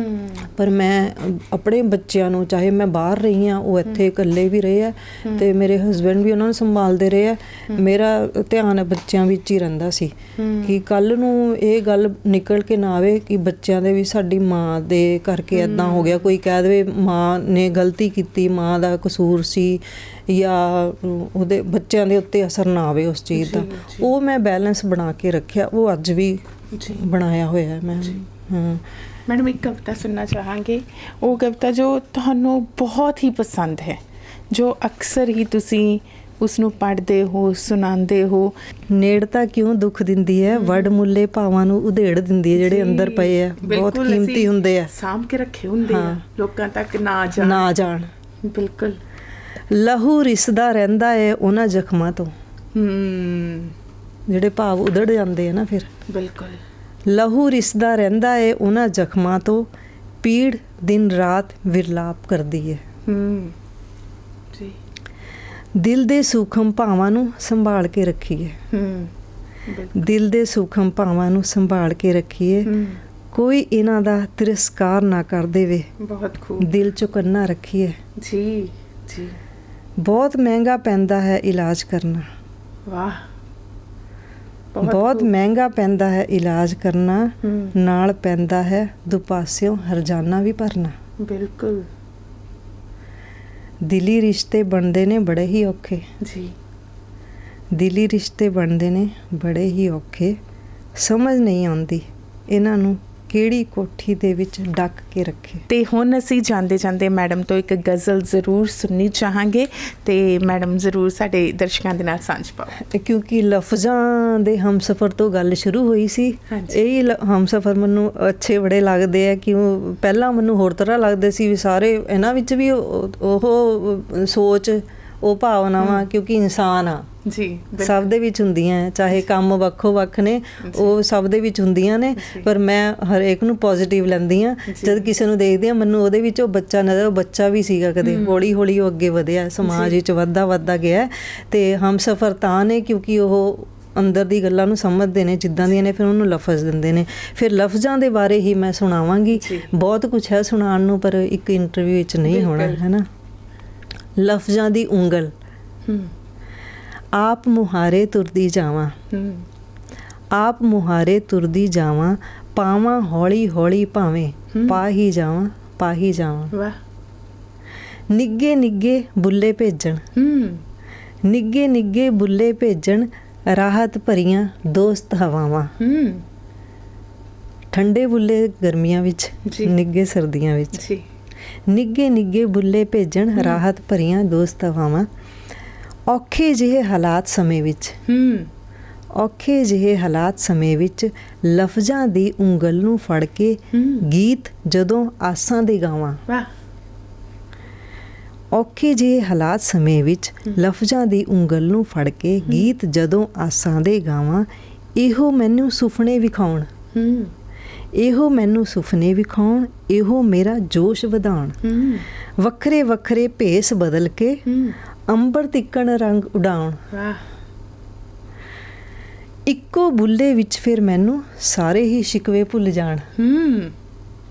ਪਰ ਮੈਂ ਆਪਣੇ ਬੱਚਿਆਂ ਨੂੰ, ਚਾਹੇ ਮੈਂ ਬਾਹਰ ਰਹੀ ਹਾਂ, ਉਹ ਇੱਥੇ ਇਕੱਲੇ ਵੀ ਰਹੇ ਆ, ਤੇ ਮੇਰੇ ਹਸਬੈਂਡ ਵੀ ਉਹਨਾਂ ਨੂੰ ਸੰਭਾਲਦੇ ਰਹੇ ਆ। ਮੇਰਾ ਧਿਆਨ ਬੱਚਿਆਂ ਵਿੱਚ ਹੀ ਰਹਿੰਦਾ ਸੀ ਕਿ ਕੱਲ੍ਹ ਨੂੰ ਇਹ ਗੱਲ ਨਿਕਲ ਕੇ ਨਾ ਆਵੇ ਕਿ ਬੱਚਿਆਂ ਦੇ ਵੀ ਸਾਡੀ ਮਾਂ ਦੇ ਕਰਕੇ ਇੱਦਾਂ ਹੋ ਗਿਆ। ਕੋਈ ਕਹਿ ਦੇਵੇ ਮਾਂ ਨੇ ਗਲਤੀ ਕੀਤੀ, ਮਾਂ ਦਾ ਕਸੂਰ ਸੀ, ਜਾਂ ਉਹਦੇ ਬੱਚਿਆਂ ਦੇ ਉੱਤੇ ਅਸਰ ਨਾ ਆਵੇ ਉਸ ਚੀਜ਼ ਦਾ। ਉਹ ਮੈਂ ਬੈਲੈਂਸ ਬਣਾ ਕੇ ਰੱਖਿਆ, ਉਹ ਅੱਜ ਵੀ ਬਣਾਇਆ ਹੋਇਆ ਮੈਂ। ਮੈਡਮ ਇੱਕ ਕਵਿਤਾ ਸੁਣਨਾ ਚਾਹਾਂਗੇ, ਉਹ ਕਵਿਤਾ ਜੋ ਤੁਹਾਨੂੰ ਬਹੁਤ ਹੀ ਪਸੰਦ ਹੈ, ਜੋ ਅਕਸਰ ਹੀ ਤੁਸੀਂ ਉਸਨੂੰ ਪੜ੍ਹਦੇ ਹੋ, ਸੁਣਾਉਂਦੇ ਹੋ। ਨੇੜਤਾ ਕਿਉਂ ਦੁੱਖ ਦਿੰਦੀ ਹੈ, ਵਡ ਮੁੱਲੇ ਭਾਵਾਂ ਨੂੰ ਉਧੇੜ ਦਿੰਦੀ ਹੈ। ਜਿਹੜੇ ਅੰਦਰ ਪਏ ਆ ਬਹੁਤ ਕੀਮਤੀ ਹੁੰਦੇ ਆ, ਸਾਂਭ ਕੇ ਰੱਖੇ ਹੁੰਦੇ ਆ, ਲੋਕਾਂ ਤੱਕ ਨਾ ਜਾਣ। ਬਿਲਕੁਲ। ਲਹੂ ਰਿਸਦਾ ਰਹਿੰਦਾ ਹੈ ਉਹਨਾਂ ਜ਼ਖਮਾਂ ਤੋਂ, ਜਿਹੜੇ ਭਾਵ ਉਧੜ ਜਾਂਦੇ ਆ ਨਾ ਫਿਰ। ਬਿਲਕੁਲ। ਲਹੂ ਰਿਸਦਾ ਰਹਿੰਦਾ ਹੈ ਉਹਨਾਂ ਜ਼ਖਮਾਂ ਤੋਂ, ਪੀੜ ਦਿਨ ਰਾਤ ਵਿਰਲਾਪ ਕਰਦੀ ਹੈ। ਜੀ। ਦਿਲ ਦੇ ਸੂਖਮ ਭਾਵਾਂ ਨੂੰ ਸੰਭਾਲ ਕੇ ਰੱਖੀਏ। ਦਿਲ ਦੇ ਸੂਖਮ ਭਾਵਾਂ ਨੂੰ ਸੰਭਾਲ ਕੇ ਰੱਖੀਏ, ਕੋਈ ਇਹਨਾਂ ਦਾ ਤਿਰਸਕਾਰ ਨਾ ਕਰ ਦੇਵੇ। ਬਹੁਤ ਖੂਬ। ਦਿਲ ਚੁਕੰਨਾ ਰੱਖੀਏ। ਜੀ ਜੀ। ਬਹੁਤ ਮਹਿੰਗਾ ਪੈਂਦਾ ਹੈ ਇਲਾਜ ਕਰਨਾ। ਵਾਹ। ਬਹੁਤ ਮਹਿੰਗਾ ਪੈਂਦਾ ਹੈ ਇਲਾਜ ਕਰਨਾ, ਨਾਲ ਪੈਂਦਾ ਹੈ ਦੁਪਾਸਿਓਂ ਹਰਜਾਨਾ ਵੀ ਭਰਨਾ। ਬਿਲਕੁਲ। ਦਿਲੀ ਰਿਸ਼ਤੇ ਬਣਦੇ ਨੇ ਬੜੇ ਹੀ ਔਖੇ। ਜੀ। ਦਿਲੀ ਰਿਸ਼ਤੇ ਬਣਦੇ ਨੇ ਬੜੇ ਹੀ ਔਖੇ, ਸਮਝ ਨਹੀਂ ਆਉਂਦੀ ਇਹਨਾਂ ਨੂੰ ਕਿਹੜੀ ਕੋਠੀ ਦੇ ਵਿੱਚ ਡੱਕ ਕੇ ਰੱਖੇ। ਤੇ ਹੁਣ ਅਸੀਂ ਜਾਂਦੇ ਜਾਂਦੇ ਮੈਡਮ ਤੋਂ ਇੱਕ ਗਜ਼ਲ ਜ਼ਰੂਰ ਸੁਣਨੀ ਚਾਹਾਂਗੇ, ਤੇ ਮੈਡਮ ਜ਼ਰੂਰ ਸਾਡੇ ਦਰਸ਼ਕਾਂ ਦੇ ਨਾਲ ਸਾਂਝ ਪਾਓ। ਕਿਉਂਕਿ ਲਫ਼ਜ਼ਾਂ ਦੇ ਹਮਸਫ਼ਰ ਤੋਂ ਗੱਲ ਸ਼ੁਰੂ ਹੋਈ ਸੀ। ਇਹ ਹਮਸਫ਼ਰ ਮੈਨੂੰ ਅੱਛੇ ਬੜੇ ਲੱਗਦੇ ਆ, ਕਿਉਂ ਪਹਿਲਾਂ ਮੈਨੂੰ ਹੋਰ ਤਰ੍ਹਾਂ ਲੱਗਦੇ ਸੀ ਵੀ ਸਾਰੇ ਇਹਨਾਂ ਵਿੱਚ ਵੀ ਉਹ ਸੋਚ, ਉਹ ਭਾਵਨਾਵਾਂ, ਕਿਉਂਕਿ ਇਨਸਾਨ ਆ ਜੀ, ਸਭ ਦੇ ਵਿੱਚ ਹੁੰਦੀਆਂ, ਚਾਹੇ ਕੰਮ ਵੱਖੋ ਵੱਖ ਨੇ, ਉਹ ਸਭ ਦੇ ਵਿੱਚ ਹੁੰਦੀਆਂ ਨੇ। ਪਰ ਮੈਂ ਹਰੇਕ ਨੂੰ ਪੋਜ਼ੀਟਿਵ ਲੈਂਦੀ ਹਾਂ। ਜਦ ਕਿਸੇ ਨੂੰ ਦੇਖਦੀ ਹਾਂ ਮੈਨੂੰ ਉਹਦੇ ਵਿੱਚ ਉਹ ਬੱਚਾ ਨਜ਼ਰ, ਉਹ ਬੱਚਾ ਵੀ ਸੀਗਾ ਕਦੇ, ਹੌਲੀ ਹੌਲੀ ਉਹ ਅੱਗੇ ਵਧਿਆ, ਸਮਾਜ ਵਿੱਚ ਵੱਧਦਾ ਗਿਆ। ਤੇ ਹਮਸਫ਼ਰ ਤਾਂ ਨੇ ਕਿਉਂਕਿ ਉਹ ਅੰਦਰ ਦੀ ਗੱਲਾਂ ਨੂੰ ਸਮਝਦੇ ਨੇ ਜਿੱਦਾਂ ਦੀਆਂ ਨੇ, ਫਿਰ ਉਹਨੂੰ ਲਫ਼ਜ਼ ਦਿੰਦੇ ਨੇ। ਫਿਰ ਲਫ਼ਜ਼ਾਂ ਦੇ ਬਾਰੇ ਹੀ ਮੈਂ ਸੁਣਾਵਾਂਗੀ। ਬਹੁਤ ਕੁਛ ਹੈ ਸੁਣਾਉਣ ਨੂੰ, ਪਰ ਇੱਕ ਇੰਟਰਵਿਊ ਵਿੱਚ ਨਹੀਂ ਹੋਣਾ, ਹੈ ਨਾ। ਲਫ਼ਜ਼ਾਂ ਦੀ ਉਂਗਲ। ਆਪ ਮੁਹਾਰੇ ਤੁਰਦੀ ਜਾਵਾਂ, ਆਪ ਮੁਹਾਰੇ ਤੁਰਦੀ ਜਾਵਾਂ, ਪਾਵਾਂ ਹੌਲੀ ਹੌਲੀ ਭਾਵੇਂ, ਪਾ ਹੀ ਜਾਵਾਂ, ਪਾ ਹੀ ਜਾਵਾਂ। ਨਿੱਗੇ ਨਿੱਗੇ ਬੁੱਲੇ ਭੇਜਣ, ਨਿੱਗੇ ਨਿੱਗੇ ਬੁੱਲੇ ਭੇਜਣ, ਰਾਹਤ ਭਰੀਆਂ ਦੋਸਤ ਹਵਾਵਾਂ। ਠੰਡੇ ਬੁੱਲੇ ਗਰਮੀਆਂ ਵਿੱਚ, ਨਿੱਗੇ ਸਰਦੀਆਂ ਵਿੱਚ। ਨਿੱਗੇ ਨਿੱਗੇ ਬੁੱਲੇ ਭੇਜਣ, ਰਾਹਤ ਭਰੀਆਂ ਦੋਸਤ ਹਵਾਵਾਂ। ਔਖੇ ਜਿਹੇ ਹਾਲਾਤ ਸਮੇਂ ਵਿੱਚ, ਔਖੇ ਜਿਹੇ ਹਾਲਾਤ ਸਮੇਂ ਵਿੱਚ, ਲਫ਼ਜ਼ਾਂ ਦੀ ਉਂਗਲ ਨੂੰ ਫੜ ਕੇ ਗੀਤ ਜਦੋਂ ਆਸਾਂ ਦੇ ਗਾਵਾਂ। ਔਖੇ ਜਿਹੇ ਹਾਲਾਤ ਸਮੇਂ ਵਿੱਚ, ਲਫ਼ਜ਼ਾਂ ਦੀ ਉਂਗਲ ਨੂੰ ਫੜ ਕੇ ਗੀਤ ਜਦੋਂ ਆਸਾਂ ਦੇ ਗਾਵਾਂ। ਇਹੋ ਮੈਨੂੰ ਸੁਪਨੇ ਵਿਖਾਉਣ, ਇਹੋ ਮੈਨੂੰ ਸੁਪਨੇ ਵਿਖਾਉਣ, ਇਹੋ ਮੇਰਾ ਜੋਸ਼ ਵਧਾਉਣ। ਵੱਖਰੇ ਵੱਖਰੇ ਭੇਸ ਬਦਲ ਕੇ ਅੰਬਰ ਤਿੱਕਣ ਰੰਗ ਉਡਾਉਣ। ਇੱਕੋ ਬੁੱਲੇ ਵਿੱਚ ਫਿਰ ਮੈਨੂੰ ਸਾਰੇ ਹੀ ਸ਼ਿਕਵੇ ਭੁੱਲ ਜਾਣ।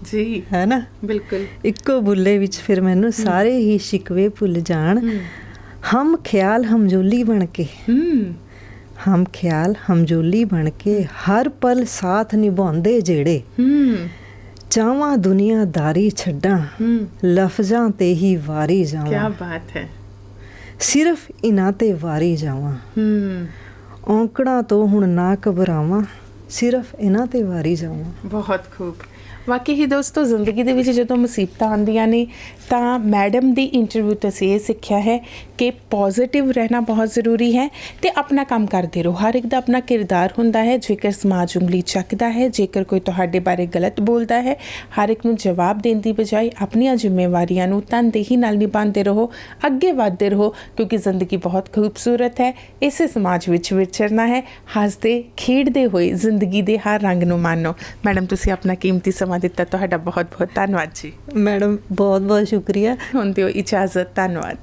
ਜੀ ਹੈ ਨਾ, ਬਿਲਕੁਲ। ਇੱਕੋ ਬੁੱਲੇ ਵਿੱਚ ਫਿਰ ਮੈਨੂੰ ਸਾਰੇ ਹੀ ਸ਼ਿਕਵੇ ਭੁੱਲ ਜਾਣ। ਹਮ ਖਿਆਲ ਹਮਜੋਲੀ ਬਣ ਕੇ, ਹਮ ਖਿਆਲ ਹਮਜੋਲੀ ਬਣ ਕੇ, ਹਰ ਪਲ ਸਾਥ ਨਿਭਾਉਂਦੇ ਜਿਹੜੇ। ਚਾਹਵਾਂ ਦੁਨੀਆਦਾਰੀ ਛੱਡਾਂ, ਲਫ਼ਜ਼ਾਂ ਤੇ ਹੀ ਵਾਰੀ ਜਾਵਾਂ। ਕਿਆ ਬਾਤ ਹੈ। ਸਿਰਫ ਇਹਨਾਂ ਤੇ ਵਾਰੀ ਜਾਵਾਂ। ਔਂਕੜਾਂ ਤੋਂ ਹੁਣ ਨਾ ਘਬਰਾਵਾਂ, ਸਿਰਫ ਇਹਨਾਂ ਤੇ ਵਾਰੀ ਜਾਵਾਂ। ਬਹੁਤ ਖੂਬ। ਵਾਕਈ ਹੀ ਦੋਸਤੋ, ਜ਼ਿੰਦਗੀ ਦੇ ਵਿੱਚ ਜਦੋਂ ਮੁਸੀਬਤਾਂ ਆਉਂਦੀਆਂ ਨੇ ਤਾਂ ਮੈਡਮ ਦੀ ਇੰਟਰਵਿਊ ਤੋਂ ਅਸੀਂ ਇਹ ਸਿੱਖਿਆ ਹੈ ਕਿ ਪੋਜ਼ਿਟਿਵ ਰਹਿਣਾ ਬਹੁਤ ਜ਼ਰੂਰੀ ਹੈ ਅਤੇ ਆਪਣਾ ਕੰਮ ਕਰਦੇ ਰਹੋ। ਹਰ ਇੱਕ ਦਾ ਆਪਣਾ ਕਿਰਦਾਰ ਹੁੰਦਾ ਹੈ। ਜੇਕਰ ਸਮਾਜ ਉਂਗਲੀ ਚੱਕਦਾ ਹੈ, ਜੇਕਰ ਕੋਈ ਤੁਹਾਡੇ ਬਾਰੇ ਗਲਤ ਬੋਲਦਾ ਹੈ, ਹਰ ਇੱਕ ਨੂੰ ਜਵਾਬ ਦੇਣ ਦੀ ਬਜਾਏ ਆਪਣੀਆਂ ਜ਼ਿੰਮੇਵਾਰੀਆਂ ਨੂੰ ਤਨਦੇਹੀ ਨਾਲ ਨਿਭਾਉਂਦੇ ਰਹੋ, ਅੱਗੇ ਵੱਧਦੇ ਰਹੋ, ਕਿਉਂਕਿ ਜ਼ਿੰਦਗੀ ਬਹੁਤ ਖੂਬਸੂਰਤ ਹੈ। ਇਸੇ ਸਮਾਜ ਵਿੱਚ ਵਿਚਰਨਾ ਹੈ। ਹੱਸਦੇ ਖੇਡਦੇ ਹੋਏ ਜ਼ਿੰਦਗੀ ਦੇ ਹਰ ਰੰਗ ਨੂੰ ਮਾਣੋ। ਮੈਡਮ, ਤੁਸੀਂ ਆਪਣਾ ਕੀਮਤੀ ਸਮਾਂ ਦਿੱਤਾ, ਤੁਹਾਡਾ ਬਹੁਤ ਬਹੁਤ ਧੰਨਵਾਦ ਜੀ। ਮੈਡਮ ਬਹੁਤ ਬਹੁਤ ਸ਼ੁਕਰੀਆ। ਹੁਣ ਦਿਓ ਇਜਾਜ਼ਤ। ਧੰਨਵਾਦ।